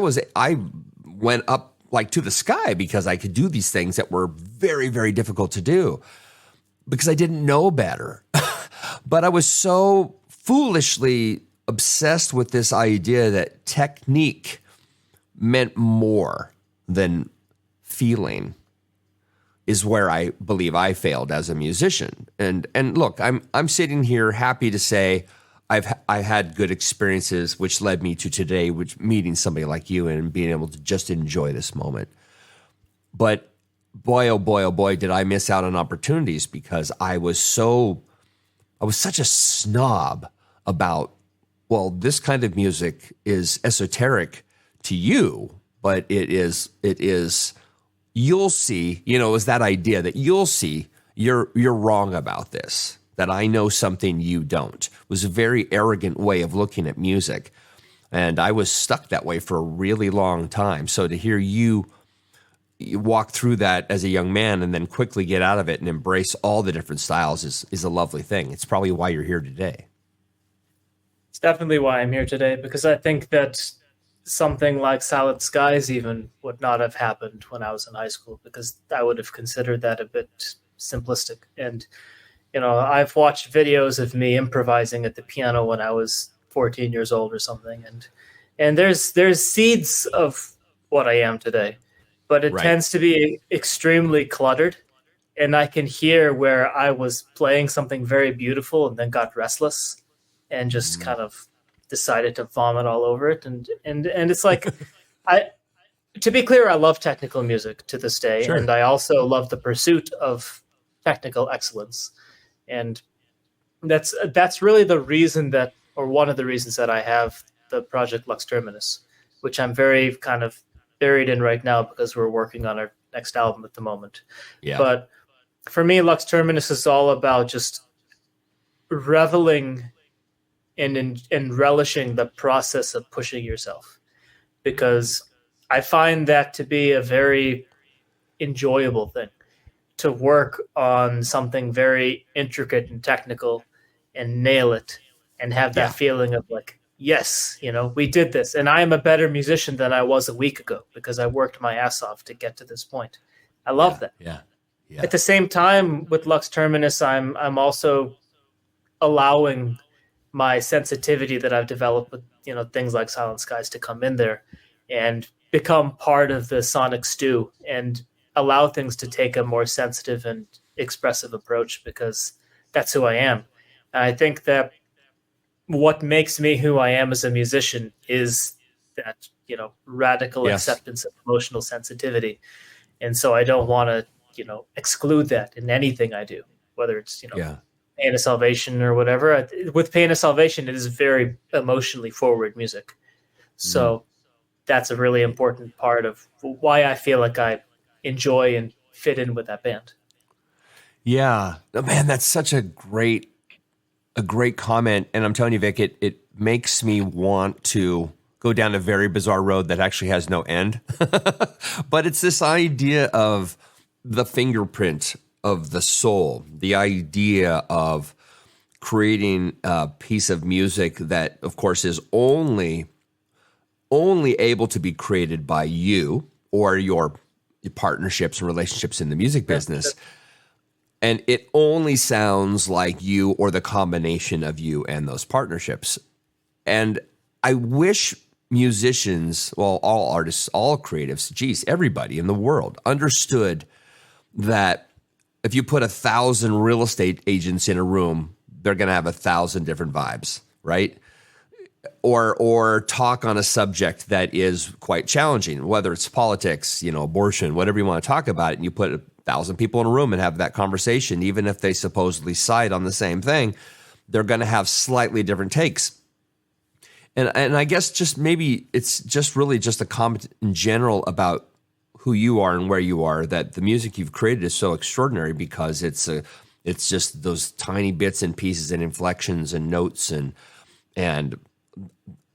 went up like to the sky because I could do these things that were very, very difficult to do because I didn't know better. But I was so foolishly obsessed with this idea that technique meant more than feeling, is where I believe I failed as a musician. And look, I'm sitting here happy to say I've had good experiences, which led me to today, which meeting somebody like you and being able to just enjoy this moment. But boy, oh boy, oh boy, did I miss out on opportunities because I was such a snob about, well, this kind of music is esoteric to you, but it is, you'll see, is that idea that you'll see you're wrong about this, that I know something you don't. It was a very arrogant way of looking at music. And I was stuck that way for a really long time. So to hear you walk through that as a young man and then quickly get out of it and embrace all the different styles is a lovely thing. It's probably why you're here today. It's definitely why I'm here today, because I think that something like Silent Skies even would not have happened when I was in high school, because I would have considered that a bit simplistic. And, I've watched videos of me improvising at the piano when I was 14 years old or something. And there's seeds of what I am today, but it Right. tends to be extremely cluttered. And I can hear where I was playing something very beautiful and then got restless and just kind of decided to vomit all over it. And it's like, to be clear, I love technical music to this day. Sure. And I also love the pursuit of technical excellence. And that's really the reason that, or one of the reasons that I have the project Lux Terminus, which I'm very kind of buried in right now because we're working on our next album at the moment. Yeah. But for me, Lux Terminus is all about just reveling and relishing the process of pushing yourself, because I find that to be a very enjoyable thing, to work on something very intricate and technical and nail it and have that Yeah. feeling of like, yes, we did this. And I am a better musician than I was a week ago because I worked my ass off to get to this point. I love that. Yeah. At the same time, with Lux Terminus, I'm also allowing my sensitivity that I've developed with things like Silent Skies to come in there, and become part of the sonic stew and allow things to take a more sensitive and expressive approach, because that's who I am. And I think that what makes me who I am as a musician is that, radical Yes. acceptance of emotional sensitivity. And so I don't want to, exclude that in anything I do, whether it's, Yeah. Pain of Salvation or whatever. With Pain of Salvation, it is very emotionally forward music. So that's a really important part of why I feel like I enjoy and fit in with that band. Yeah. Oh, man, that's such a great comment. And I'm telling you, Vic, it makes me want to go down a very bizarre road that actually has no end. But it's this idea of the fingerprint of the soul, the idea of creating a piece of music that, of course, is only able to be created by you or your partnerships and relationships in the music business. And it only sounds like you or the combination of you and those partnerships. And I wish musicians, well, all artists, all creatives, geez, everybody in the world understood that if you put 1,000 real estate agents in a room, they're going to have 1,000 different vibes, right? Or talk on a subject that is quite challenging, whether it's politics, abortion, whatever you want to talk about, and you put 1,000 people in a room and have that conversation, even if they supposedly side on the same thing, they're going to have slightly different takes. And I guess just maybe it's just really just a comment in general about who you are and where you are, that the music you've created is so extraordinary because it's just those tiny bits and pieces and inflections and notes and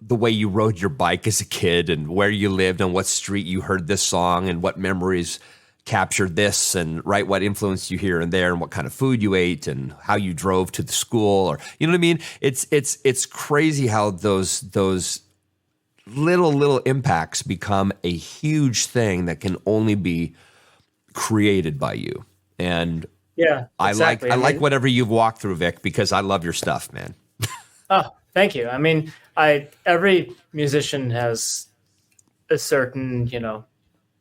the way you rode your bike as a kid and where you lived and what street you heard this song and what memories captured this and what influenced you here and there and what kind of food you ate and how you drove to the school, or you know what I mean? It's crazy how those little impacts become a huge thing that can only be created by you. And yeah, exactly. I like whatever you've walked through, Vic, because I love your stuff, man. Oh, thank you. I mean, every musician has a certain,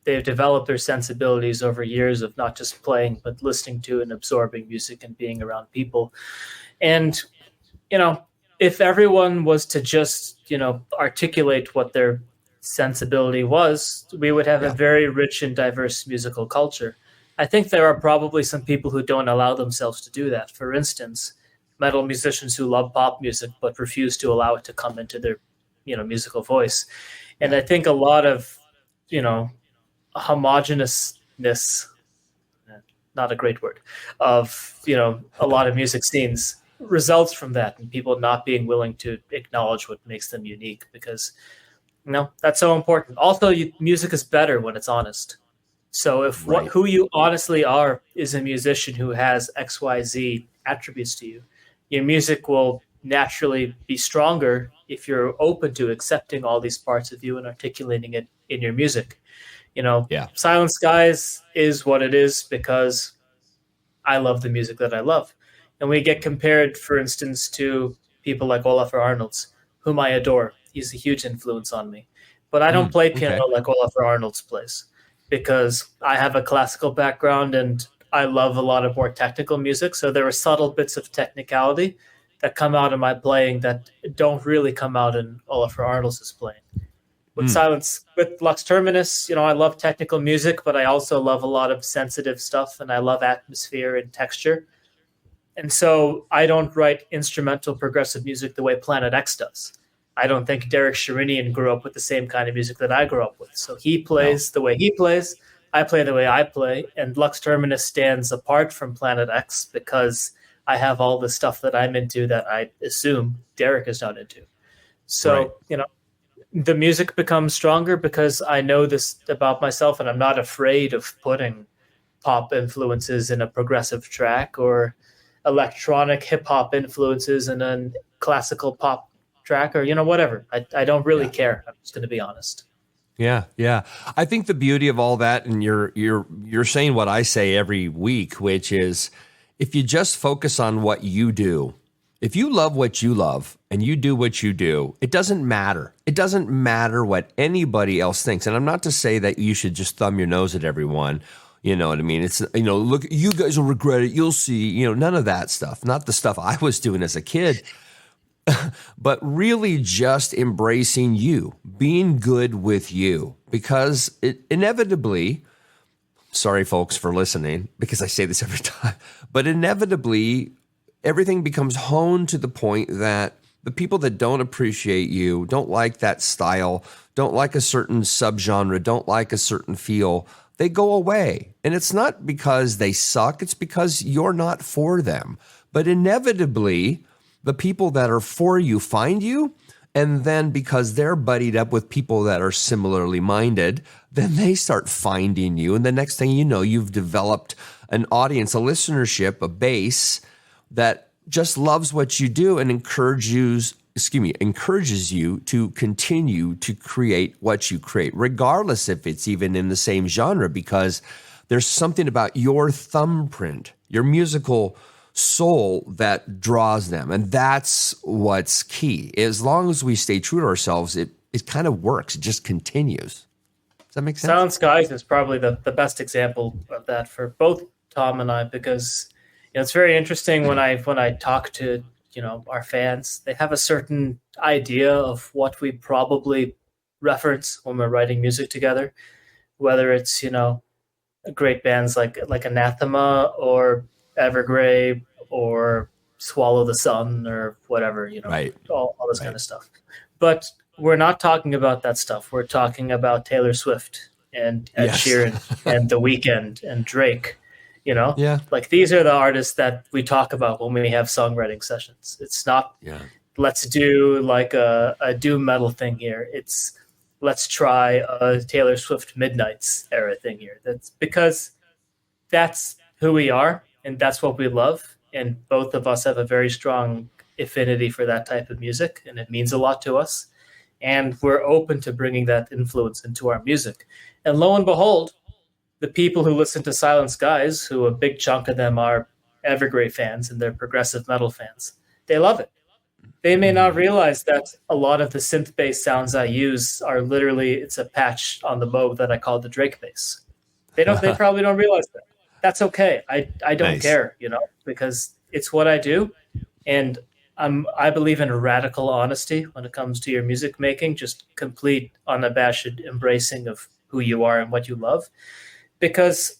they've developed their sensibilities over years of not just playing, but listening to and absorbing music and being around people. And, if everyone was to just, articulate what their sensibility was, we would have a very rich and diverse musical culture. I think there are probably some people who don't allow themselves to do that. For instance, metal musicians who love pop music but refuse to allow it to come into their, musical voice. And I think a lot of, homogeneousness, not a great word, of, a lot of music scenes results from that, and people not being willing to acknowledge what makes them unique, because, that's so important. Also, music is better when it's honest. So if who you honestly are is a musician who has XYZ attributes to you, your music will naturally be stronger if you're open to accepting all these parts of you and articulating it in your music. Silent Skies is what it is because I love the music that I love. And we get compared, for instance, to people like Olafur Arnalds, whom I adore. He's a huge influence on me. But I don't play piano like Olafur Arnalds plays, because I have a classical background and I love a lot of more technical music. So there are subtle bits of technicality that come out in my playing that don't really come out in Olafur Arnalds' playing. With Lux Terminus, I love technical music, but I also love a lot of sensitive stuff, and I love atmosphere and texture. And so I don't write instrumental progressive music the way Planet X does. I don't think Derek Sherinian grew up with the same kind of music that I grew up with. So he plays the way he plays, I play the way I play, and Lux Terminus stands apart from Planet X because I have all the stuff that I'm into that I assume Derek is not into. So, the music becomes stronger because I know this about myself, and I'm not afraid of putting pop influences in a progressive track or electronic hip hop influences in a classical pop track, or whatever. I don't really care. I'm just going to be honest. Yeah. I think the beauty of all that, and you're saying what I say every week, which is if you just focus on what you do if you love what you love and you do what you do, it doesn't matter. It doesn't matter what anybody else thinks. And I'm not to say that you should just thumb your nose at everyone. You know what I mean? It's, look, you guys will regret it. You'll see, none of that stuff. Not the stuff I was doing as a kid, but really just embracing you, being good with you, because it inevitably, sorry folks for listening, because I say this every time, but inevitably everything becomes honed to the point that the people that don't appreciate you, don't like that style, don't like a certain subgenre, don't like a certain feel, they go away. And it's not because they suck, it's because you're not for them. But inevitably, the people that are for you find you, and then because they're buddied up with people that are similarly minded, then they start finding you. And the next thing you know, you've developed an audience, a listenership, a base that just loves what you do and encourages you to continue to create what you create, regardless if it's even in the same genre, because there's something about your thumbprint, your musical soul that draws them. And that's what's key. As long as we stay true to ourselves, it kind of works. It just continues. Does that make sense? Silent Skies is probably the best example of that for both Tom and I, because it's very interesting when I talk to our fans. They have a certain idea of what we probably reference when we're writing music together, whether it's great bands like Anathema or Evergrey or Swallow the Sun or whatever, right. all this kind of stuff. But we're not talking about that stuff. We're talking about Taylor Swift and Ed Sheeran and The Weeknd and Drake. Like these are the artists that we talk about when we have songwriting sessions. It's not let's do like a doom metal thing here. It's let's try a Taylor Swift Midnights era thing here. That's because that's who we are and that's what we love. And both of us have a very strong affinity for that type of music, and it means a lot to us. And we're open to bringing that influence into our music. And lo and behold, the people who listen to Silent Skies, who a big chunk of them are Evergrey fans and they're progressive metal fans, they love it. They may not realize that a lot of the synth-based sounds I use are literally, it's a patch on the bow that I call the Drake bass. They probably don't realize that. That's okay. I don't care, because it's what I do. And I believe in radical honesty when it comes to your music making, just complete unabashed embracing of who you are and what you love. Because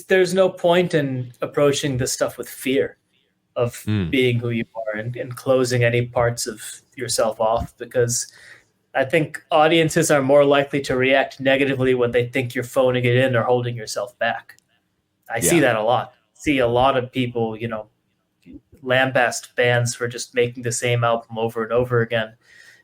there's no point in approaching this stuff with fear of being who you are and closing any parts of yourself off, because I think audiences are more likely to react negatively when they think you're phoning it in or holding yourself back. I see that a lot. See a lot of people, lambast bands for just making the same album over and over again,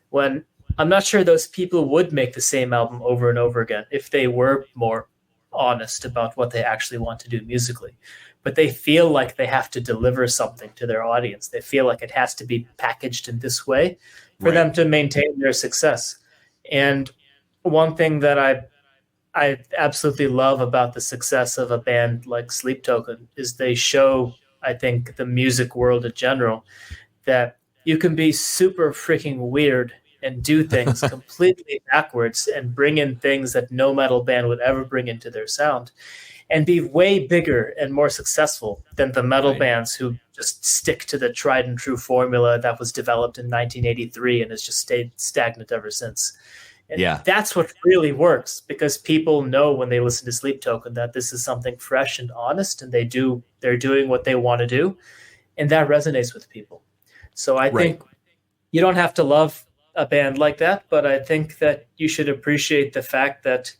when I'm not sure those people would make the same album over and over again if they were more honest about what they actually want to do musically. But they feel like they have to deliver something to their audience. They feel like it has to be packaged in this way for them to maintain their success. And one thing that I absolutely love about the success of a band like Sleep Token is they show, I think, the music world in general, that you can be super freaking weird and do things completely backwards and bring in things that no metal band would ever bring into their sound and be way bigger and more successful than the metal bands who just stick to the tried and true formula that was developed in 1983 and has just stayed stagnant ever since. And that's what really works, because people know when they listen to Sleep Token that this is something fresh and honest, and they're doing what they want to do, and that resonates with people. So I think you don't have to love a band like that, but I think that you should appreciate the fact that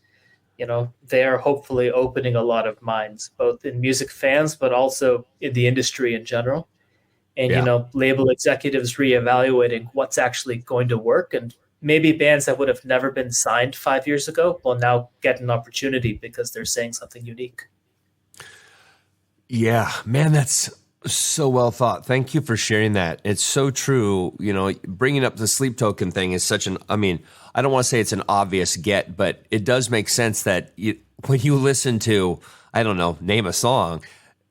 they are hopefully opening a lot of minds, both in music fans but also in the industry in general, and label executives reevaluating what's actually going to work, and maybe bands that would have never been signed 5 years ago will now get an opportunity because they're saying something unique. Yeah, man, that's so well thought. Thank you for sharing that. It's so true. Bringing up the Sleep Token thing is such I don't want to say it's an obvious get, but it does make sense that when you listen to, I don't know, name a song,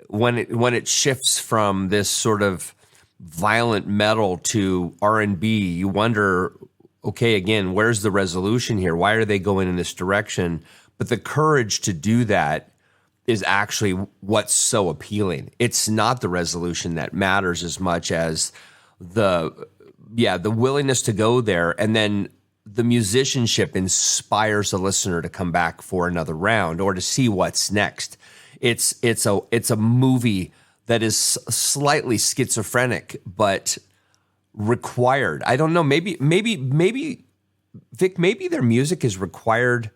when it shifts from this sort of violent metal to R&B, you wonder, okay, again, where's the resolution here? Why are they going in this direction? But the courage to do that is actually what's so appealing. It's not the resolution that matters as much as the willingness to go there, and then the musicianship inspires the listener to come back for another round or to see what's next. It's a movie that is slightly schizophrenic, but required. I don't know. Maybe Vic, maybe their music is required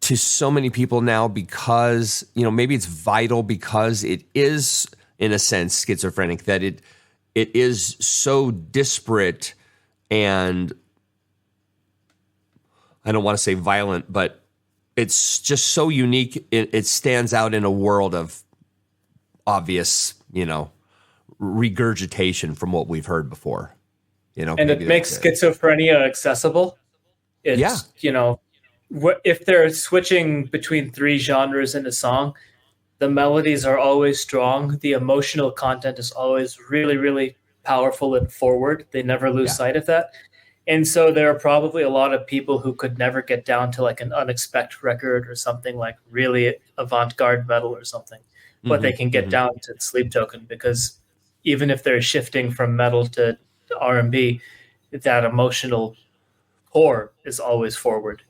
to so many people now because, maybe it's vital because it is, in a sense, schizophrenic, that it is so disparate and, I don't want to say violent, but it's just so unique. It stands out in a world of obvious, regurgitation from what we've heard before. And it makes schizophrenia accessible. It's, if they're switching between three genres in a song, the melodies are always strong. The emotional content is always really, really powerful and forward. They never lose sight of that. And so there are probably a lot of people who could never get down to like an Unexpected record or something like really avant-garde metal or something. But they can get down to Sleep Token because even if they're shifting from metal to R&B, that emotional core is always forward.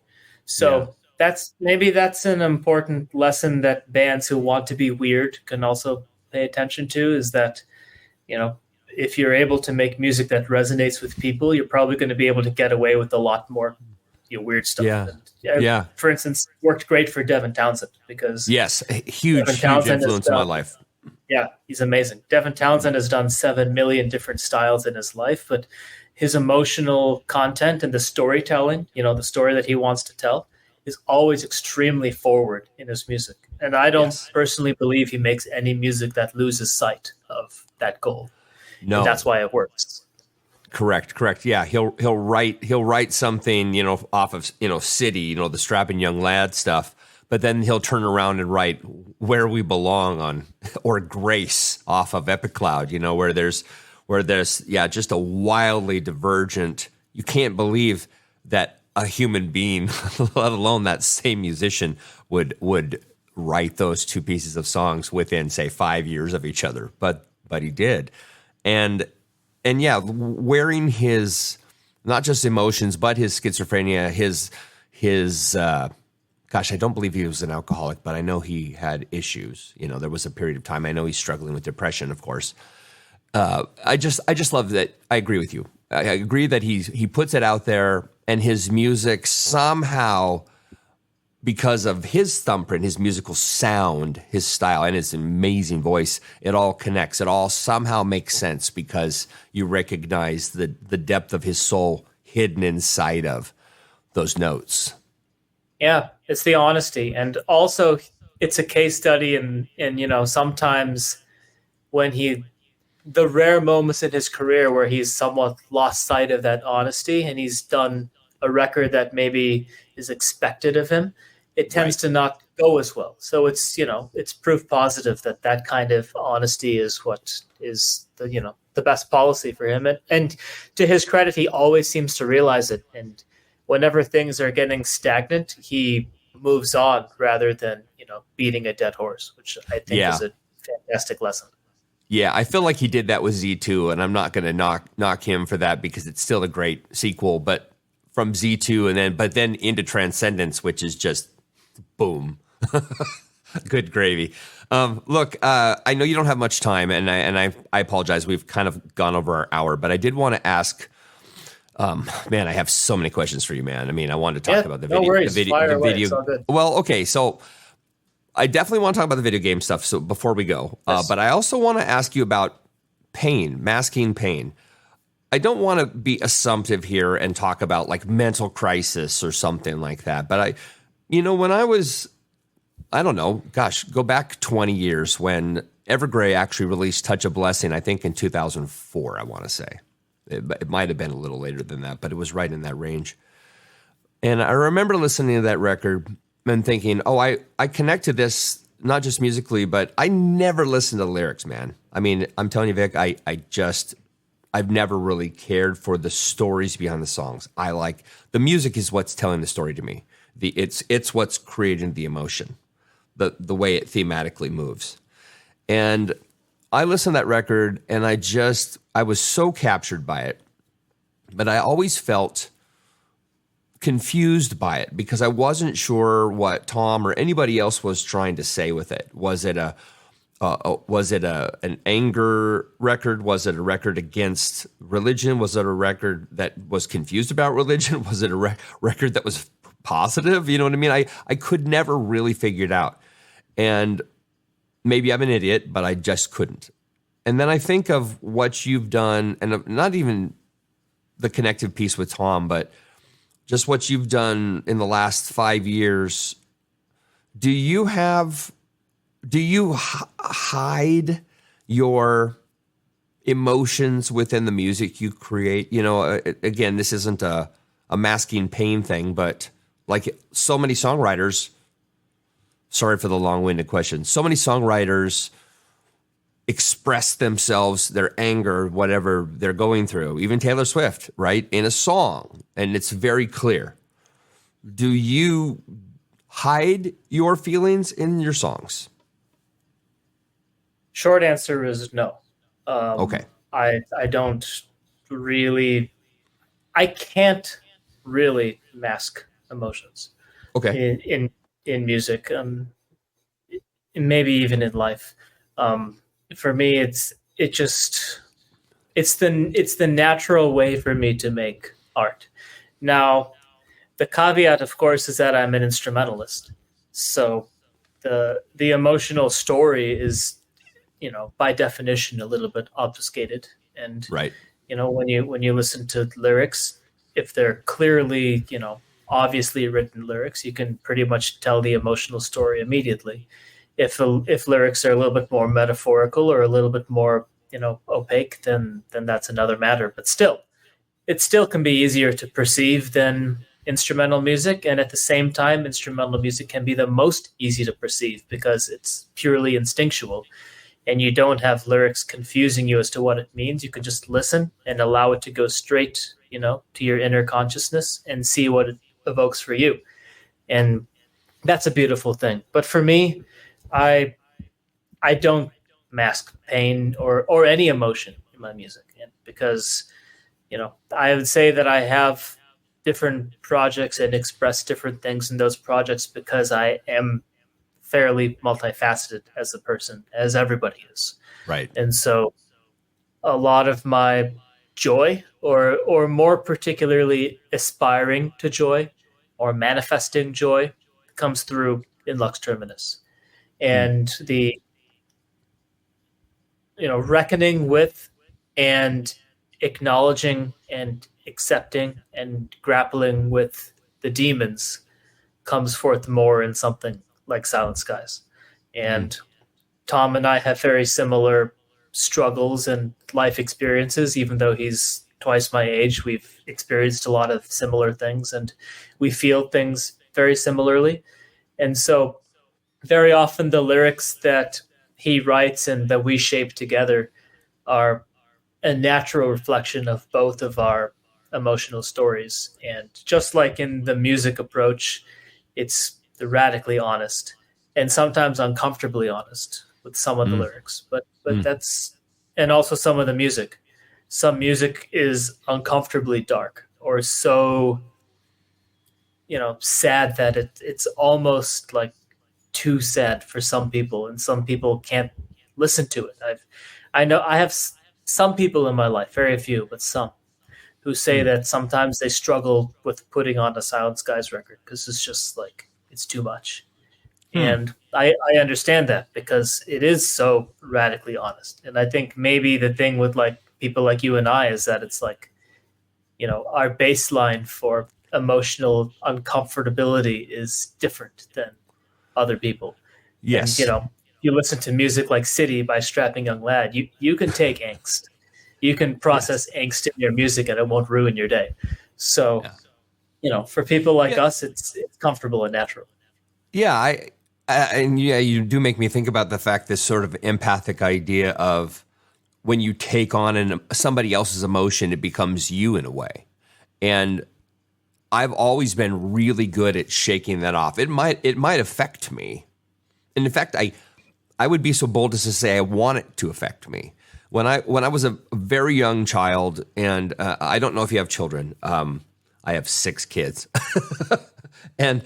So that's an important lesson that bands who want to be weird can also pay attention to, is that, if you're able to make music that resonates with people, you're probably going to be able to get away with a lot more weird stuff. And, for instance, worked great for Devin Townsend because huge influence in my life. Yeah, he's amazing. Devin Townsend has done 7 million different styles in his life, but his emotional content and the storytelling, the story that he wants to tell, is always extremely forward in his music. And I don't personally believe he makes any music that loses sight of that goal. No, and that's why it works. Correct. Yeah, he'll write something, off of, City, the Strapping Young Lad stuff, but then he'll turn around and write Where We Belong on, or Grace off of Epic Cloud, where there's just a wildly divergent. You can't believe that a human being, let alone that same musician, would write those two pieces of songs within, say, 5 years of each other, but he did. And wearing his, not just emotions, but his schizophrenia, his I don't believe he was an alcoholic, but I know he had issues. There was a period of time. I know he's struggling with depression, of course. I just love that. I agree with you. I agree that he puts it out there, and his music somehow, because of his thumbprint, his musical sound, his style, and his amazing voice, it all connects. It all somehow makes sense because you recognize the depth of his soul hidden inside of those notes. Yeah, it's the honesty. And also it's a case study in sometimes when the rare moments in his career where he's somewhat lost sight of that honesty and he's done a record that maybe is expected of him, it tends to not go as well. So it's, it's proof positive that kind of honesty is what is the best policy for him. And to his credit, he always seems to realize it. And whenever things are getting stagnant, he moves on rather than, beating a dead horse, which I think is a fantastic lesson. Yeah, I feel like he did that with Z2, and I'm not going to knock him for that because it's still a great sequel. But from Z2 but then into Transcendence, which is just boom, good gravy. Look, I know you don't have much time, and I apologize. We've kind of gone over our hour, but I did want to ask. Man, I have so many questions for you, man. I mean, I wanted to talk about the video. No worries. The video. It's all good. Well, okay, so I definitely want to talk about the video game stuff. So before we go, but I also want to ask you about pain, masking pain. I don't want to be assumptive here and talk about like mental crisis or something like that. But when I was, I don't know, go back 20 years when Evergrey actually released Touch of Blessing, I think in 2004, I want to say. It might have been a little later than that, but it was right in that range. And I remember listening to that record and thinking, I connect to this not just musically, but I never listened to lyrics, man. I mean, I'm telling you, Vic, I've never really cared for the stories behind the songs. I like the music is what's telling the story to me. It's what's creating the emotion, the way it thematically moves. And I listened to that record and I was so captured by it, but I always felt confused by it because I wasn't sure what Tom or anybody else was trying to say with it. Was it an anger record? Was it a record against religion? Was it a record that was confused about religion? Was it a record that was positive? You know what I mean? I could never really figure it out. And maybe I'm an idiot, but I just couldn't. And then I think of what you've done, and not even the connective piece with Tom, but just what you've done in the last 5 years. Do you hide your emotions within the music you create? You know, again, this isn't a masking pain thing, but like so many songwriters, sorry for the long-winded question, so many songwriters express themselves, their anger, whatever they're going through, even Taylor Swift, right, in a song, and it's very clear. Do you hide your feelings in your songs? Short answer is no. Okay. I don't really, I can't really mask emotions. Okay. In music, maybe even in life. For me, it's the natural way for me to make art. Now, the caveat, of course, is that I'm an instrumentalist. So the emotional story is, you know, by definition, a little bit obfuscated. And right. You know, when you listen to lyrics, if they're clearly, you know, obviously written lyrics, you can pretty much tell the emotional story immediately. If lyrics are a little bit more metaphorical or a little bit more, you know, opaque, then that's another matter. But still, it still can be easier to perceive than instrumental music. And at the same time, instrumental music can be the most easy to perceive because it's purely instinctual. And you don't have lyrics confusing you as to what it means. You can just listen and allow it to go straight, you know, to your inner consciousness and see what it evokes for you. And that's a beautiful thing. But for me, I don't mask pain or any emotion in my music, and because, you know, I would say that I have different projects and express different things in those projects because I am fairly multifaceted as a person, as everybody is. Right. And so a lot of my joy or more particularly aspiring to joy or manifesting joy comes through in Lux Terminus. And the, you know, reckoning with and acknowledging and accepting and grappling with the demons comes forth more in something like Silent Skies. And Tom and I have very similar struggles and life experiences. Even though he's twice my age, we've experienced a lot of similar things and we feel things very similarly. And so very often the lyrics that he writes and that we shape together are a natural reflection of both of our emotional stories. And just like in the music approach, it's radically honest and sometimes uncomfortably honest with some of the lyrics. But that's, and also some of the music. Some music is uncomfortably dark or so, you know, sad that it's almost like too sad for some people, and some people can't listen to it. I know I have some people in my life, very few, but some, who say that sometimes they struggle with putting on a Silent Skies record because it's just like, it's too much. And I understand that because it is so radically honest. And I think maybe the thing with like people like you and I is that it's like, you know, our baseline for emotional uncomfortability is different than other people. Yes. And, you know, you listen to music like City by Strapping Young Lad, you can take angst. You can process angst in your music and it won't ruin your day. So, you know, for people like us, it's comfortable and natural. Yeah, And yeah, you do make me think about the fact, this sort of empathic idea of when you take on somebody else's emotion, it becomes you in a way. And I've always been really good at shaking that off. It might affect me. And in fact, I would be so bold as to say I want it to affect me. When I was a very young child, and I don't know if you have children. I have 6 kids. And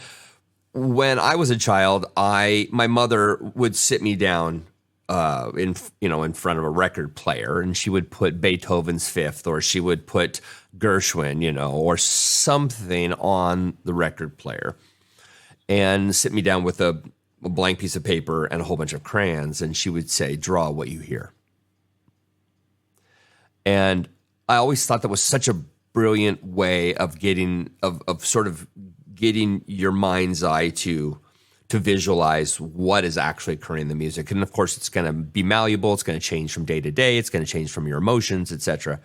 when I was a child, my mother would sit me down in front of a record player, and she would put Beethoven's Fifth, or she would put Gershwin, or something on the record player, and sit me down with a blank piece of paper and a whole bunch of crayons, and she would say, "Draw what you hear." And I always thought that was such a brilliant way of getting your mind's eye to visualize what is actually occurring in the music. And of course, it's going to be malleable. It's going to change from day to day. It's going to change from your emotions, etc.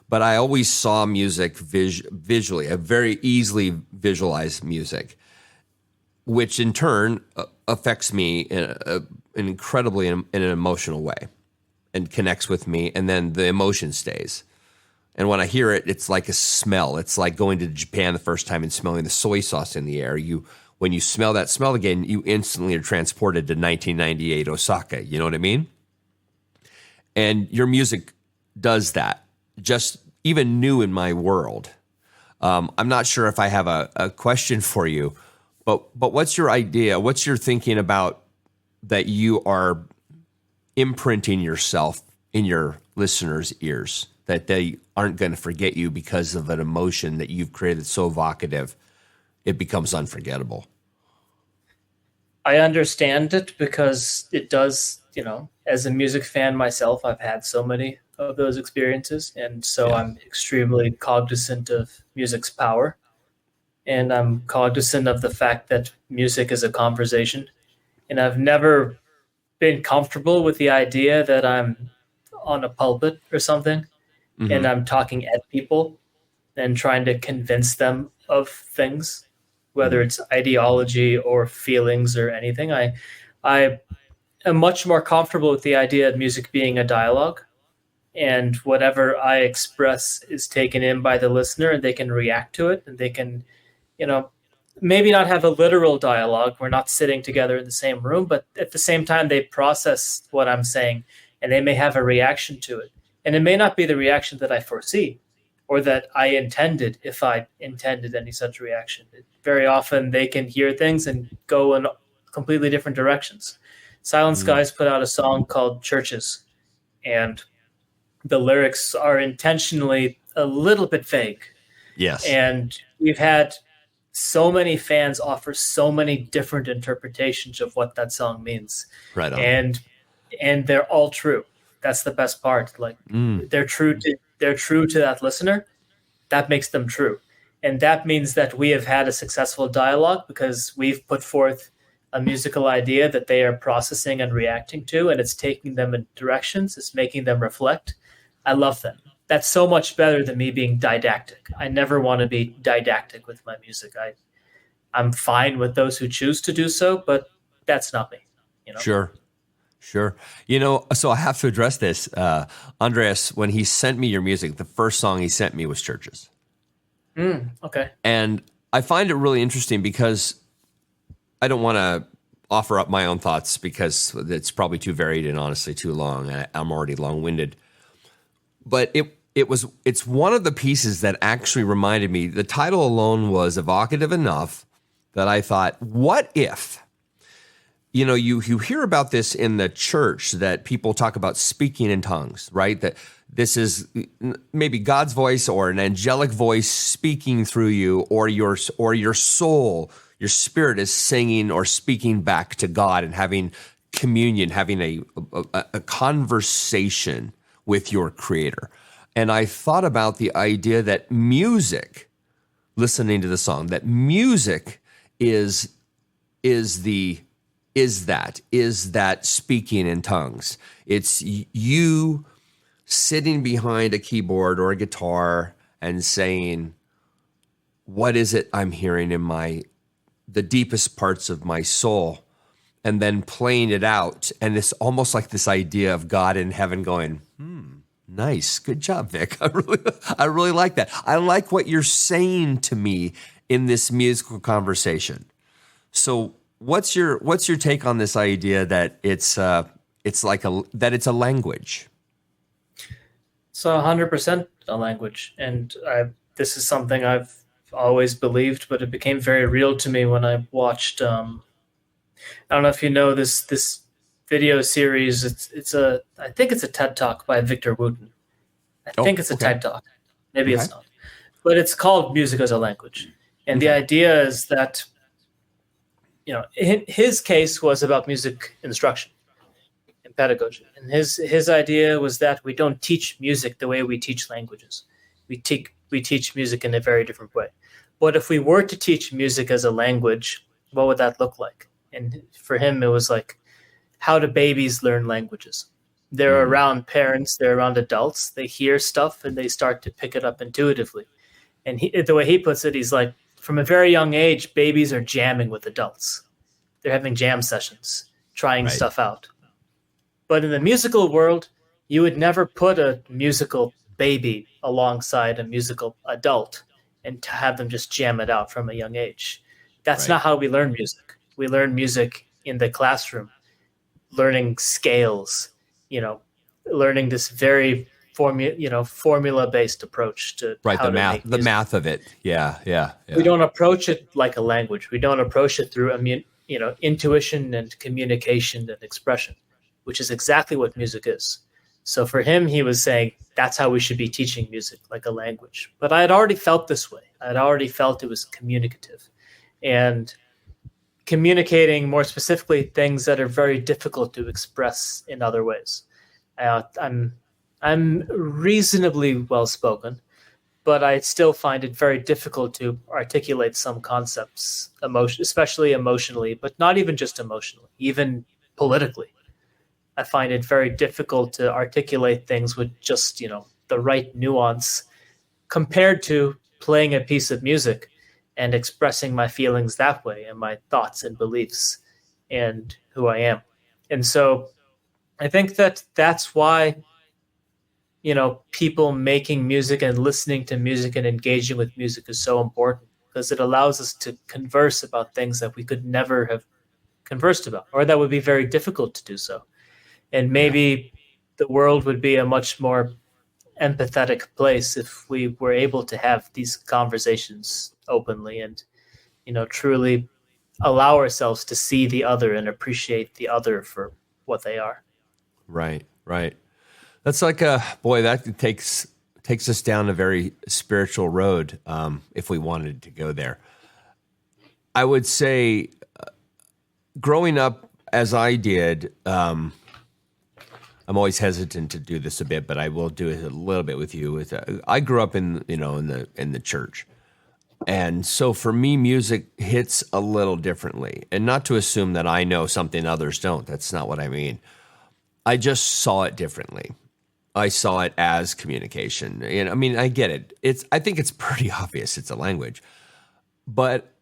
But I always saw music visually, a very easily visualized music, which in turn affects me incredibly in an emotional way and connects with me. And then the emotion stays. And when I hear it, it's like a smell. It's like going to Japan the first time and smelling the soy sauce in the air. When you smell that smell again, you instantly are transported to 1998 Osaka. You know what I mean? And your music does that, just even new in my world. I'm not sure if I have a question for you, but what's your idea? What's your thinking about that you are imprinting yourself in your listeners' ears, that they aren't going to forget you because of an emotion that you've created so evocative, it becomes unforgettable? I understand it because it does, as a music fan myself, I've had so many of those experiences. And so I'm extremely cognizant of music's power. And I'm cognizant of the fact that music is a conversation. And I've never been comfortable with the idea that I'm on a pulpit or something, and I'm talking at people and trying to convince them of things, whether it's ideology or feelings or anything. I am much more comfortable with the idea of music being a dialogue, and whatever I express is taken in by the listener, and they can react to it, and they can, maybe not have a literal dialogue. We're not sitting together in the same room, but at the same time, they process what I'm saying, and they may have a reaction to it. And it may not be the reaction that I foresee or that I intended, if I intended any such reaction. Very often they can hear things and go in completely different directions. Silent Skies put out a song called Churches, and the lyrics are intentionally a little bit vague. Yes. And we've had so many fans offer so many different interpretations of what that song means. Right on. And they're all true. That's the best part. Like they're true to that listener. That makes them true. And that means that we have had a successful dialogue because we've put forth a musical idea that they are processing and reacting to, and it's taking them in directions. It's making them reflect. I love that. That's so much better than me being didactic. I never want to be didactic with my music. I'm fine with those who choose to do so, but that's not me. Sure. So I have to address this. Andreas, when he sent me your music, the first song he sent me was Churches. Okay. And I find it really interesting because I don't want to offer up my own thoughts because it's probably too varied and honestly too long. I'm already long-winded. But it's one of the pieces that actually reminded me, the title alone was evocative enough that I thought, what if? You hear about this in the church, that people talk about speaking in tongues, right? That this is maybe God's voice or an angelic voice speaking through you, or your soul, your spirit is singing or speaking back to God and having communion, having a conversation with your creator. And I thought about the idea that music, listening to the song, that music is that speaking in tongues. It's you sitting behind a keyboard or a guitar and saying, what is it I'm hearing in the deepest parts of my soul? and then playing it out. And it's almost like this idea of God in heaven going, nice, good job, Vic. I really like that. I like what you're saying to me in this musical conversation. So what's your take on this idea that it's like it's a language? It's 100% a language, and this is something I've always believed, but it became very real to me when I watched. I don't know if you know this video series. I think it's a TED Talk by Victor Wooten. I think it's a TED Talk. Maybe it's not, but it's called Music as a Language, and the idea is that, his case was about music instruction and pedagogy. And his idea was that we don't teach music the way we teach languages. We teach music in a very different way. But if we were to teach music as a language, what would that look like? And for him, it was like, how do babies learn languages? They're around parents, they're around adults, they hear stuff and they start to pick it up intuitively. And the way he puts it, he's like, from a very young age, babies are jamming with adults. They're having jam sessions, trying stuff out. But in the musical world, you would never put a musical baby alongside a musical adult and to have them just jam it out from a young age. That's not how we learn music. We learn music in the classroom, learning scales, learning this very formula-based approach to how to make music. The math of it. Yeah. We don't approach it like a language. We don't approach it through intuition and communication and expression, which is exactly what music is. So for him, he was saying that's how we should be teaching music, like a language. But I had already felt this way. I had already felt it was communicative, and communicating more specifically things that are very difficult to express in other ways. I'm reasonably well spoken, but I still find it very difficult to articulate some concepts, especially emotionally, but not even just emotionally, even politically. I find it very difficult to articulate things with just, the right nuance compared to playing a piece of music and expressing my feelings that way and my thoughts and beliefs and who I am. And so I think that that's why, people making music and listening to music and engaging with music is so important, because it allows us to converse about things that we could never have conversed about, or that would be very difficult to do so. And maybe the world would be a much more empathetic place if we were able to have these conversations openly and, truly allow ourselves to see the other and appreciate the other for what they are. Right. That's like that takes us down a very spiritual road, if we wanted to go there. I would say, growing up as I did, I'm always hesitant to do this a bit, but I will do it a little bit with you. I grew up in the church, and so for me, music hits a little differently. And not to assume that I know something others don't. That's not what I mean. I just saw it differently. I saw it as communication. And I mean, I get it. I think it's pretty obvious it's a language, but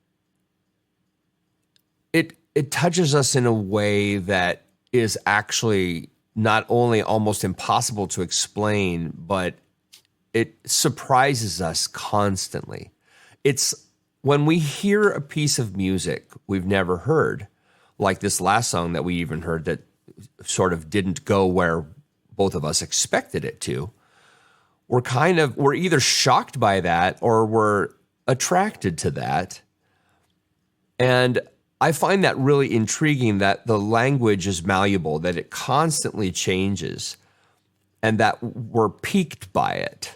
it touches us in a way that is actually not only almost impossible to explain, but it surprises us constantly. It's when we hear a piece of music we've never heard, like this last song that we even heard that sort of didn't go where both of us expected it to, we're either shocked by that or we're attracted to that. And I find that really intriguing, that the language is malleable, that it constantly changes, and that we're piqued by it.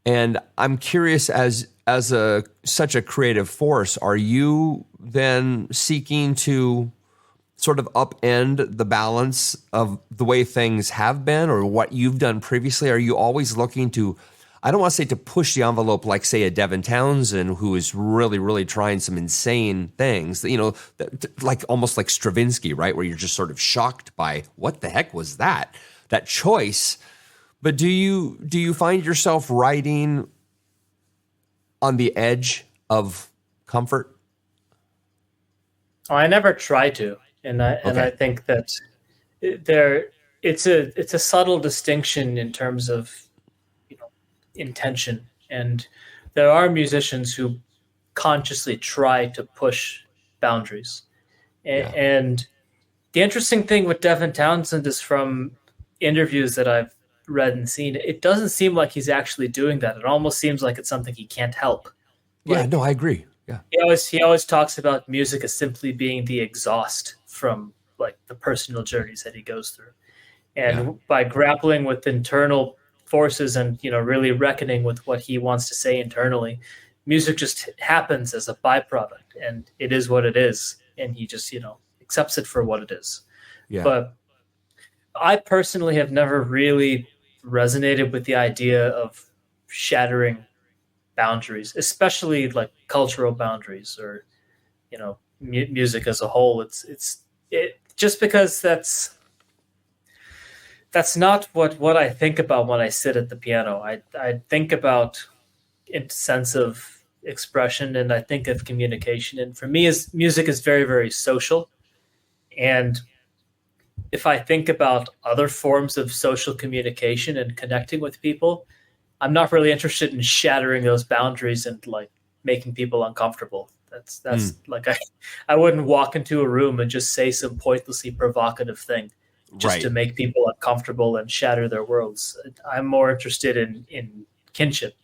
And I'm curious, as such a creative force, are you then seeking to sort of upend the balance of the way things have been or what you've done previously? Are you always looking to, I don't want to say to push the envelope like, say, a Devin Townsend, who is really, really trying some insane things, like almost like Stravinsky, right? Where you're just sort of shocked by what the heck was that choice. But do you find yourself writing on the edge of comfort? Oh, I never try to. And I think that there it's a subtle distinction in terms of, you know, intention. And there are musicians who consciously try to push boundaries. Yeah. And the interesting thing with Devin Townsend is, from interviews that I've read and seen, it doesn't seem like he's actually doing that. It almost seems like it's something he can't help. Yeah, Like, no, I agree. Yeah. he always talks about music as simply being the exhaust from like the personal journeys that he goes through. And by grappling with internal forces and, you know, really reckoning with what he wants to say internally, music just happens as a byproduct, and it is what it is. And he just, you know, accepts it for what it is. Yeah. But I personally have never really resonated with the idea of shattering boundaries, especially like cultural boundaries, or, you know, music as a whole. It just because that's not what I think about when I sit at the piano. I think about a sense of expression, and I think of communication. And for me, is music is very, very social. And if I think about other forms of social communication and connecting with people, I'm not really interested in shattering those boundaries and like making people uncomfortable. That's like I wouldn't walk into a room and just say some pointlessly provocative thing just to make people uncomfortable and shatter their worlds. I'm more interested in kinship,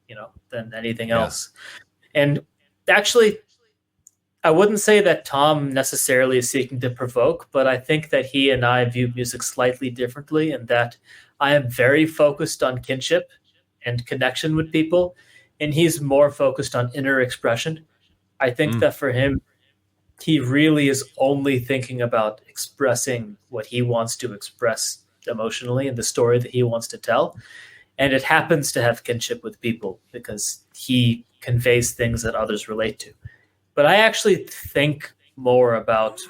you know, than anything else. And actually, I wouldn't say that Tom necessarily is seeking to provoke, but I think that he and I view music slightly differently, and that I am very focused on kinship and connection with people, and he's more focused on inner expression. I think that for him, he really is only thinking about expressing what he wants to express emotionally and the story that he wants to tell. And it happens to have kinship with people because he conveys things that others relate to. But I actually think more about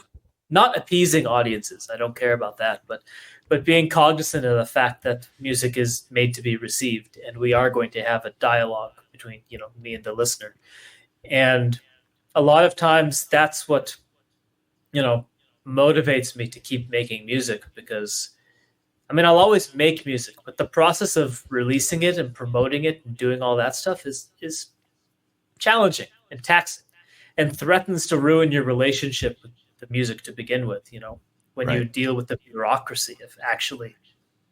not appeasing audiences. I don't care about that, but being cognizant of the fact that music is made to be received, and we are going to have a dialogue between, you know, me and the listener. And a lot of times that's what, you know, motivates me to keep making music, because I mean, I'll always make music, but the process of releasing it and promoting it and doing all that stuff is challenging and taxing, and threatens to ruin your relationship with the music to begin with, you know, when you deal with the bureaucracy of actually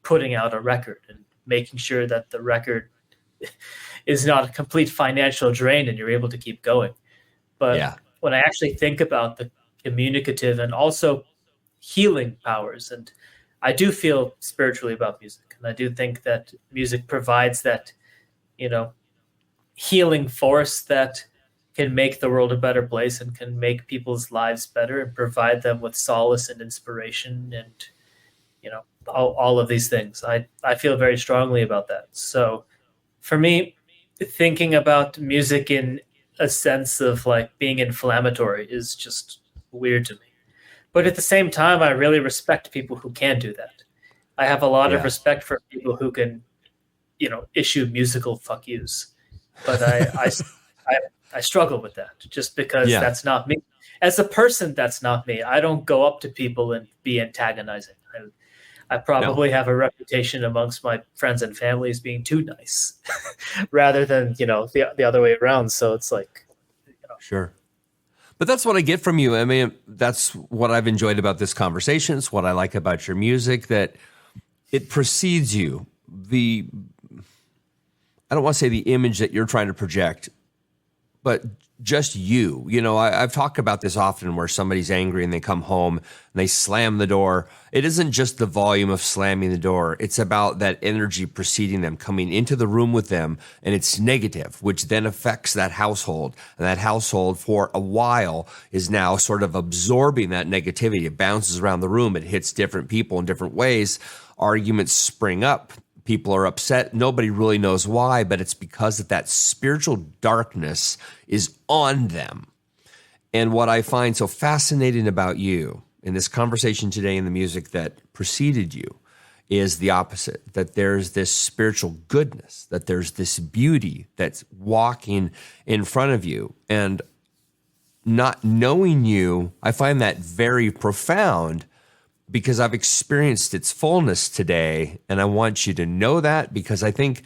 putting out a record and making sure that the record is not a complete financial drain and you're able to keep going. But when I actually think about the communicative and also healing powers, and I do feel spiritually about music, and I do think that music provides that, you know, healing force that can make the world a better place and can make people's lives better and provide them with solace and inspiration and, you know, all of these things. I feel very strongly about that. So for me, thinking about music in a sense of like being inflammatory is just weird to me. But at the same time, I really respect people who can do that. I have a lot of respect for people who can, you know, issue musical fuck yous. But I struggle with that just because that's not me. As a person, that's not me. I don't go up to people and be antagonizing. I probably have a reputation amongst my friends and family as being too nice rather than, you know, the other way around. So it's like, you know. Sure. But that's what I get from you. I mean, that's what I've enjoyed about this conversation. It's what I like about your music, that it precedes you. I don't want to say the image that you're trying to project, but just you. You know, I've talked about this often, where somebody's angry and they come home and they slam the door. It isn't just the volume of slamming the door. It's about that energy preceding them, coming into the room with them, and it's negative, which then affects that household. And that household for a while is now sort of absorbing that negativity. It bounces around the room. It hits different people in different ways. Arguments spring up. People are upset. Nobody really knows why, but it's because of that spiritual darkness is on them. And what I find so fascinating about you in this conversation today and the music that preceded you is the opposite, that there's this spiritual goodness, that there's this beauty that's walking in front of you. And not knowing you, I find that very profound because I've experienced its fullness today. And I want you to know that, because I think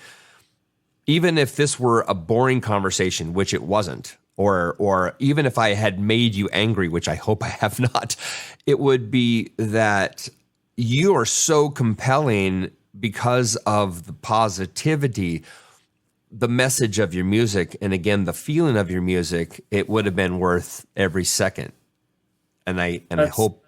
even if this were a boring conversation, which it wasn't, or even if I had made you angry, which I hope I have not, it would be that you are so compelling because of the positivity, the message of your music, and again, the feeling of your music. It would have been worth every second. And I hope,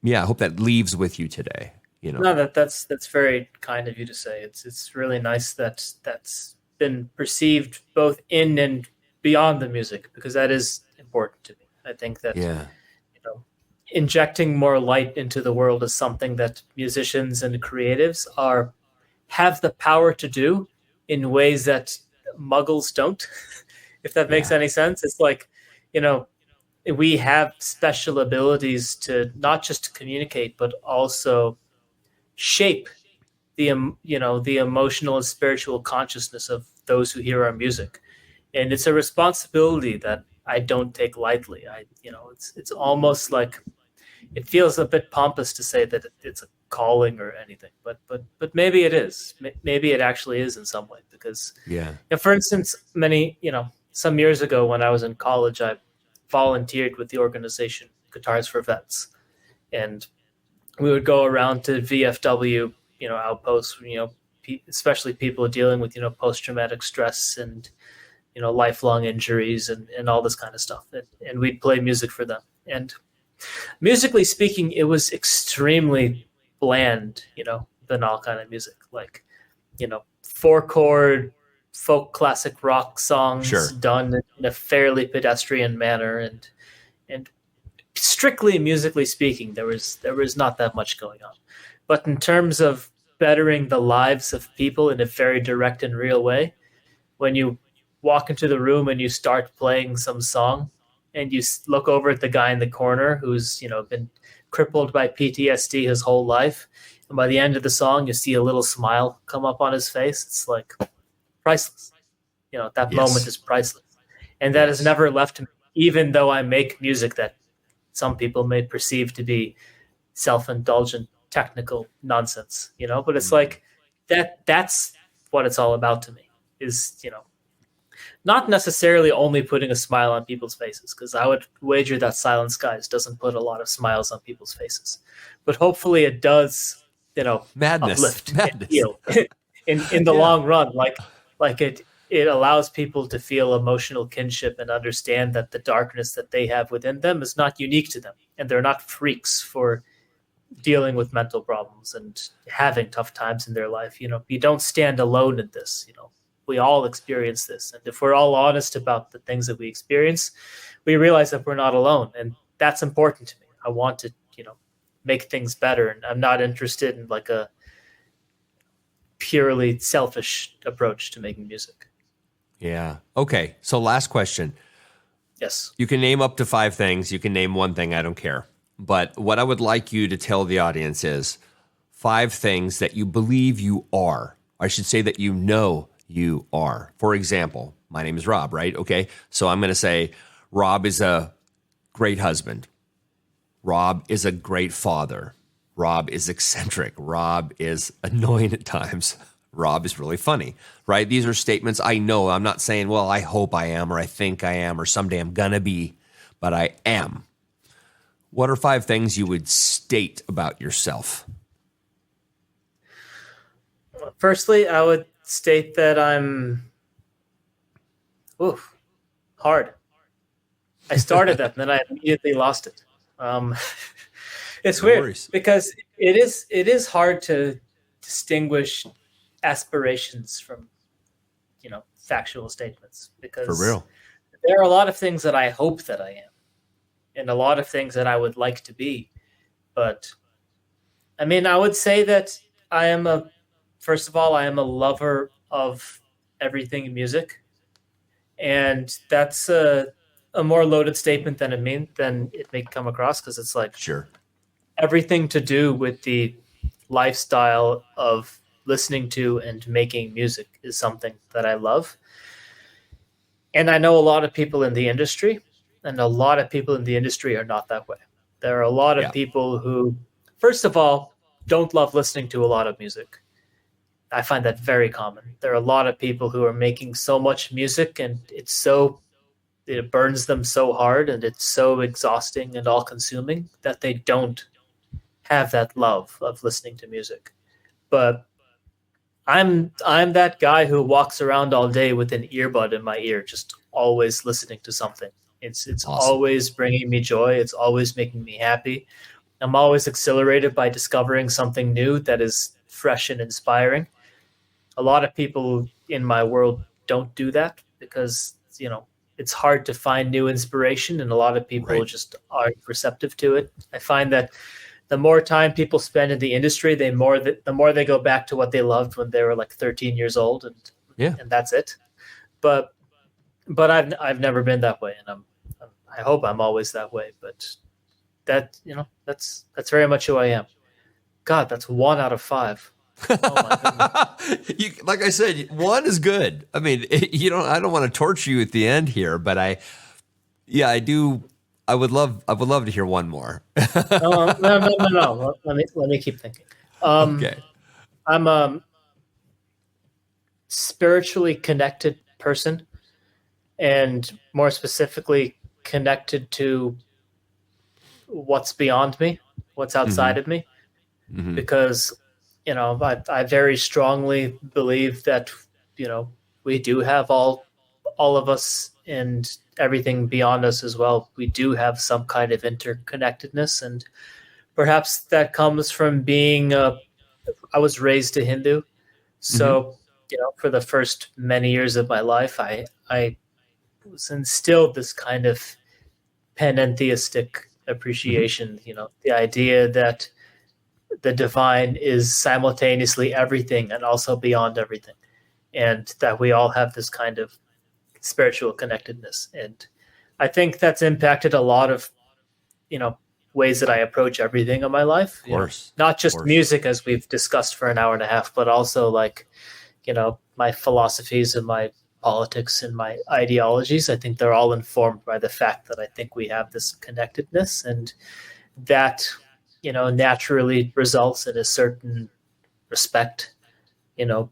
I hope that leaves with you today. You know, no, that's very kind of you to say. It's really nice that that's been perceived both in and beyond the music, because that is important to me. I think that injecting more light into the world is something that musicians and creatives have the power to do in ways that muggles don't. If that makes any sense. It's like, we have special abilities to not just communicate, but also shape the emotional and spiritual consciousness of those who hear our music. And it's a responsibility that I don't take lightly. It's almost like, it feels a bit pompous to say that it's a calling or anything, but maybe it is. Maybe it actually is in some way, because for instance, some years ago when I was in college, I volunteered with the organization Guitars for Vets, and we would go around to VFW, outposts, especially people dealing with post-traumatic stress and lifelong injuries and all this kind of stuff, and we'd play music for them. And musically speaking, it was extremely bland, banal kind of music, like 4-chord folk classic rock songs done in a fairly pedestrian manner, and strictly musically speaking, there was not that much going on. But in terms of bettering the lives of people in a very direct and real way, when you walk into the room and you start playing some song, and you look over at the guy in the corner who's been crippled by PTSD his whole life, and by the end of the song you see a little smile come up on his face, it's like priceless. That moment is priceless, and that has never left me, even though I make music that some people may perceive to be self-indulgent technical nonsense, but it's like that's what it's all about to me, is not necessarily only putting a smile on people's faces, because I would wager that Silent Skies doesn't put a lot of smiles on people's faces, but hopefully it does, uplift and heal in the long run. Like it allows people to feel emotional kinship and understand that the darkness that they have within them is not unique to them, and they're not freaks for dealing with mental problems and having tough times in their life. You don't stand alone in this. We all experience this. And if we're all honest about the things that we experience, we realize that we're not alone. And that's important to me. I want to, make things better. And I'm not interested in like a purely selfish approach to making music. Yeah. Okay. So last question. Yes. You can name up to 5 things. You can name one thing. I don't care. But what I would like you to tell the audience is 5 things that you believe you are. I should say that you are. For example, my name is Rob, right? Okay. So I'm going to say Rob is a great husband. Rob is a great father. Rob is eccentric. Rob is annoying at times. Rob is really funny, right? These are statements I know. I'm not saying, well, I hope I am, or I think I am, or someday I'm going to be, but I am. What are 5 things you would state about yourself? Firstly, I would state that I'm hard. I started that and then I immediately lost it. It's No weird worries. because it is hard to distinguish aspirations from factual statements, because For real. there are a lot of things that I hope that I am and a lot of things that I would like to be. But I mean, I would say that first of all, I am a lover of everything in music. And that's a more loaded statement than it may come across, because it's like Sure. everything to do with the lifestyle of listening to and making music is something that I love. And I know a lot of people in the industry. And a lot of people in the industry are not that way. There are a lot of Yeah. people who, first of all, don't love listening to a lot of music. I find that very common. There are a lot of people who are making so much music, and it burns them so hard, and it's so exhausting and all consuming that they don't have that love of listening to music. But I'm that guy who walks around all day with an earbud in my ear, just always listening to something. It's Awesome. always bringing me joy. It's always making me happy. I'm always exhilarated by discovering something new that is fresh and inspiring. A lot of people in my world don't do that because, it's hard to find new inspiration, and a lot of people Right. just aren't receptive to it. I find that the more time people spend in the industry, the more they go back to what they loved when they were like 13 years old, and that's it. But I've never been that way, and I hope I'm always that way. But that's very much who I am. God, that's 1 out of 5. Oh my goodness. Like I said, 1 is good. I mean, I don't want to torture you at the end here, but I do. I would love to hear one more. No. Let me keep thinking. Okay. I'm a spiritually connected person, and more specifically connected to what's beyond me, what's outside of me, because I very strongly believe that we do have all of us and everything beyond us as well. We do have some kind of interconnectedness, and perhaps that comes from being I was raised a Hindu, so for the first many years of my life, I was instilled this kind of panentheistic appreciation. The idea that the divine is simultaneously everything and also beyond everything, and that we all have this kind of spiritual connectedness. And I think that's impacted a lot of ways that I approach everything in my life. Of course. Not just music, as we've discussed for an hour and a half, but also my philosophies and my politics and my ideologies. I think they're all informed by the fact that I think we have this connectedness, and that naturally results in a certain respect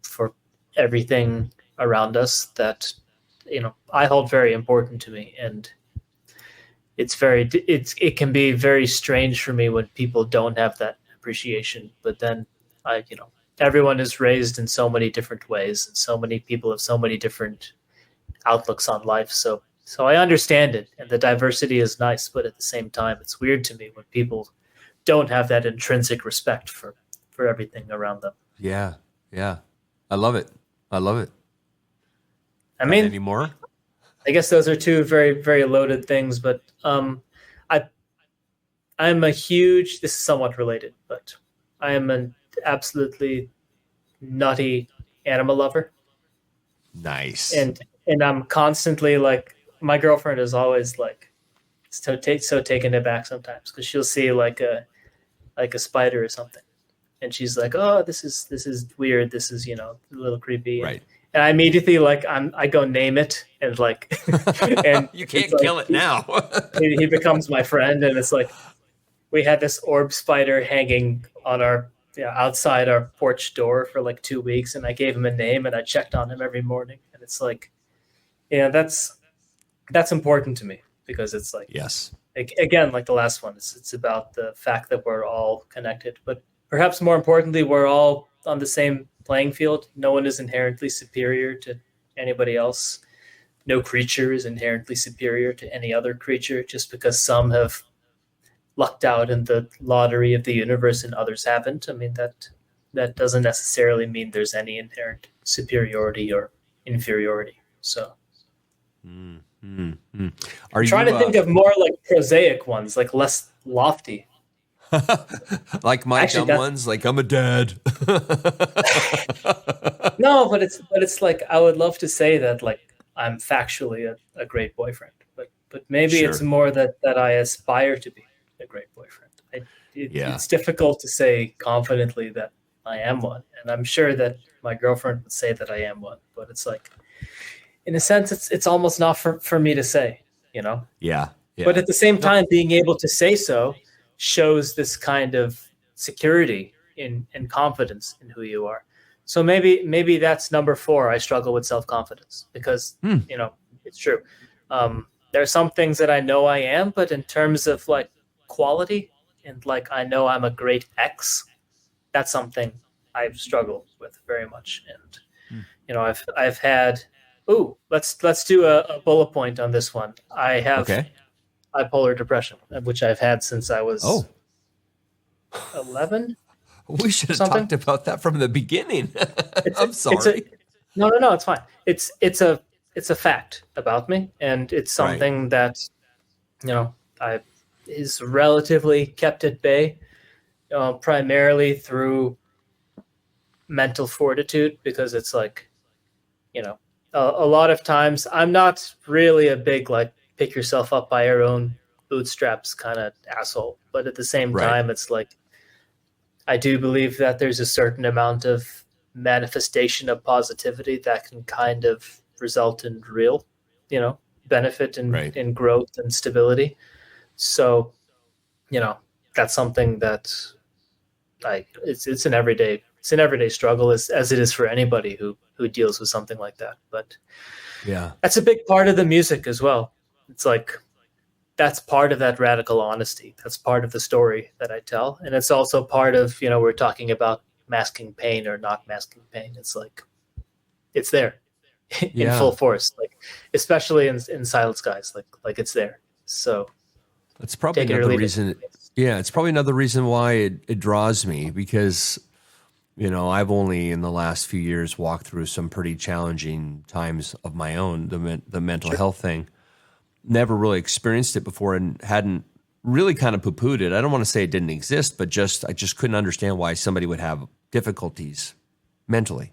for everything around us that I hold very important to me. And it can be very strange for me when people don't have that appreciation. But then everyone is raised in so many different ways, and so many people have so many different outlooks on life. So I understand it, and the diversity is nice, but at the same time, it's weird to me when people don't have that intrinsic respect for everything around them. Yeah. I love it. I mean, any more? I guess those are two very, very loaded things, but I'm a huge, this is somewhat related, but I am an absolutely nutty animal lover. Nice. And I'm constantly my girlfriend is always so taken aback sometimes, because she'll see like a spider or something, and she's like, "Oh, this is weird. This is a little creepy." Right. And I immediately I go name it, and and you can't kill it now. he becomes my friend, and it's like we had this orb spider hanging on our outside our porch door for 2 weeks, and I gave him a name, and I checked on him every morning, and it's that's important to me, because it's yes. Again, like the last one, it's about the fact that we're all connected, but perhaps more importantly, we're all on the same playing field. No one is inherently superior to anybody else. No creature is inherently superior to any other creature. Just because some have lucked out in the lottery of the universe and others haven't, I mean, that doesn't necessarily mean there's any inherent superiority or inferiority. So Are trying to think of more prosaic ones, less lofty. Like my dumb ones, I'm a dad. No, but it's I would love to say that I'm factually a great boyfriend, but maybe Sure. it's more that I aspire to be a great boyfriend. It's difficult to say confidently that I am one, and I'm sure that my girlfriend would say that I am one, but it's in a sense, it's almost not for me to say, Yeah. Yeah. But at the same time, being able to say so shows this kind of security and confidence in who you are. So maybe that's number 4. I struggle with self-confidence because, it's true. There are some things that I know I am, but in terms of like quality and like I know I'm a great X, that's something I've struggled with very much. And I've had let's do a bullet point on this one. I have bipolar depression, which I've had since I was 11. We should have talked about that from the beginning. I'm sorry. No, it's fine. It's a fact about me, and it's something that I is relatively kept at bay, primarily through mental fortitude, because it's like, a lot of times I'm not really a big like pick yourself up by your own bootstraps kind of asshole, but at the same time, it's like I do believe that there's a certain amount of manifestation of positivity that can kind of result in real, benefit and growth and stability. So, that's something that it's an everyday struggle as it is for anybody who deals with something like that. But that's a big part of the music as well. It's like, that's part of that radical honesty. That's part of the story that I tell. And it's also part of, we're talking about masking pain or not masking pain. It's like, it's there in full force, like, especially in Silent Skies, like it's there. So that's probably another reason. Yeah. It's probably another reason why it draws me, because, I've only in the last few years walked through some pretty challenging times of my own, the mental health thing. Never really experienced it before and hadn't really kind of poo-pooed it. I don't want to say it didn't exist, but I just couldn't understand why somebody would have difficulties mentally.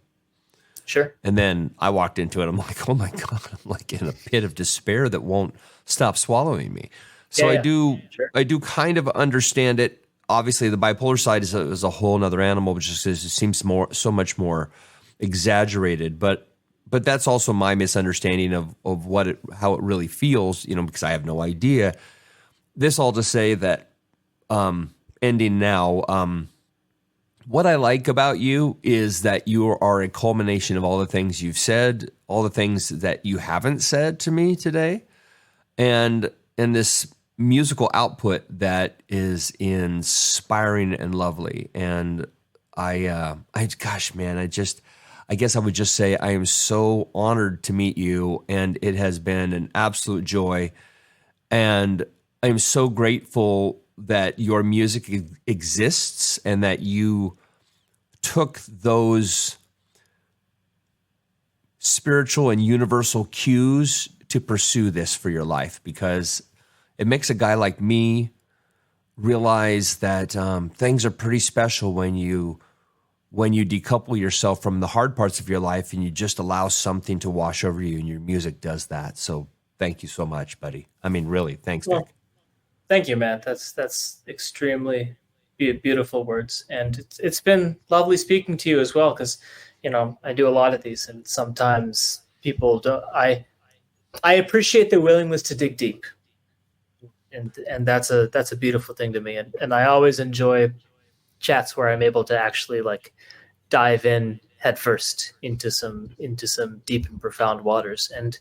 Sure. And then I walked into it. I'm like, oh my God, I'm like in a pit of despair that won't stop swallowing me. So I do kind of understand it. Obviously the bipolar side is a whole nother animal, which just it seems so much more exaggerated, but that's also my misunderstanding of how it really feels, because I have no idea. This all to say that, ending now, what I like about you is that you are a culmination of all the things you've said, all the things that you haven't said to me today, and this musical output that is inspiring and lovely. And I guess I would just say I am so honored to meet you, and it has been an absolute joy. And I am so grateful that your music exists and that you took those spiritual and universal cues to pursue this for your life, because it makes a guy like me realize that things are pretty special when you decouple yourself from the hard parts of your life and you just allow something to wash over you, and your music does that. So thank you so much, buddy. I mean, really, thanks, Nick. Thank you, man. That's extremely beautiful words. And it's been lovely speaking to you as well, because, I do a lot of these, and sometimes people don't, I appreciate the willingness to dig deep. And that's a beautiful thing to me. And I always enjoy chats where I'm able to actually like dive in headfirst into some deep and profound waters. And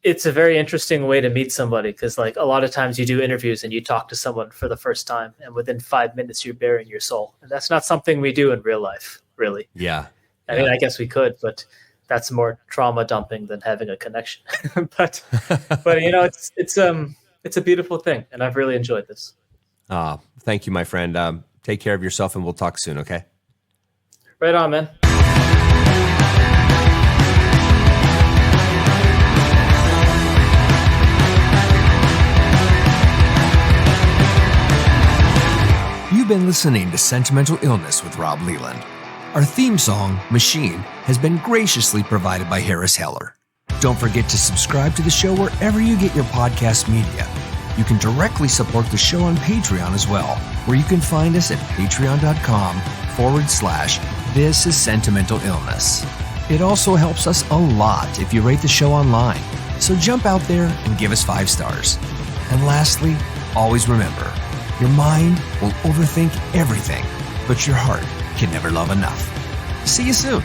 it's a very interesting way to meet somebody, because like a lot of times you do interviews and you talk to someone for the first time, and within 5 minutes you're bearing your soul. And that's not something we do in real life, really. Yeah. I mean, I guess we could, but that's more trauma dumping than having a connection. but it's a beautiful thing, and I've really enjoyed this. Thank you, my friend. Take care of yourself, and we'll talk soon, okay? Right on, man. You've been listening to Sentimental Illness with Rob Leland. Our theme song, Machine, has been graciously provided by Harris Heller. Don't forget to subscribe to the show wherever you get your podcast media. You can directly support the show on Patreon as well, where you can find us at patreon.com/This is Sentimental Illness. It also helps us a lot if you rate the show online, so jump out there and give us 5 stars. And lastly, always remember, your mind will overthink everything, but your heart can never love enough. See you soon.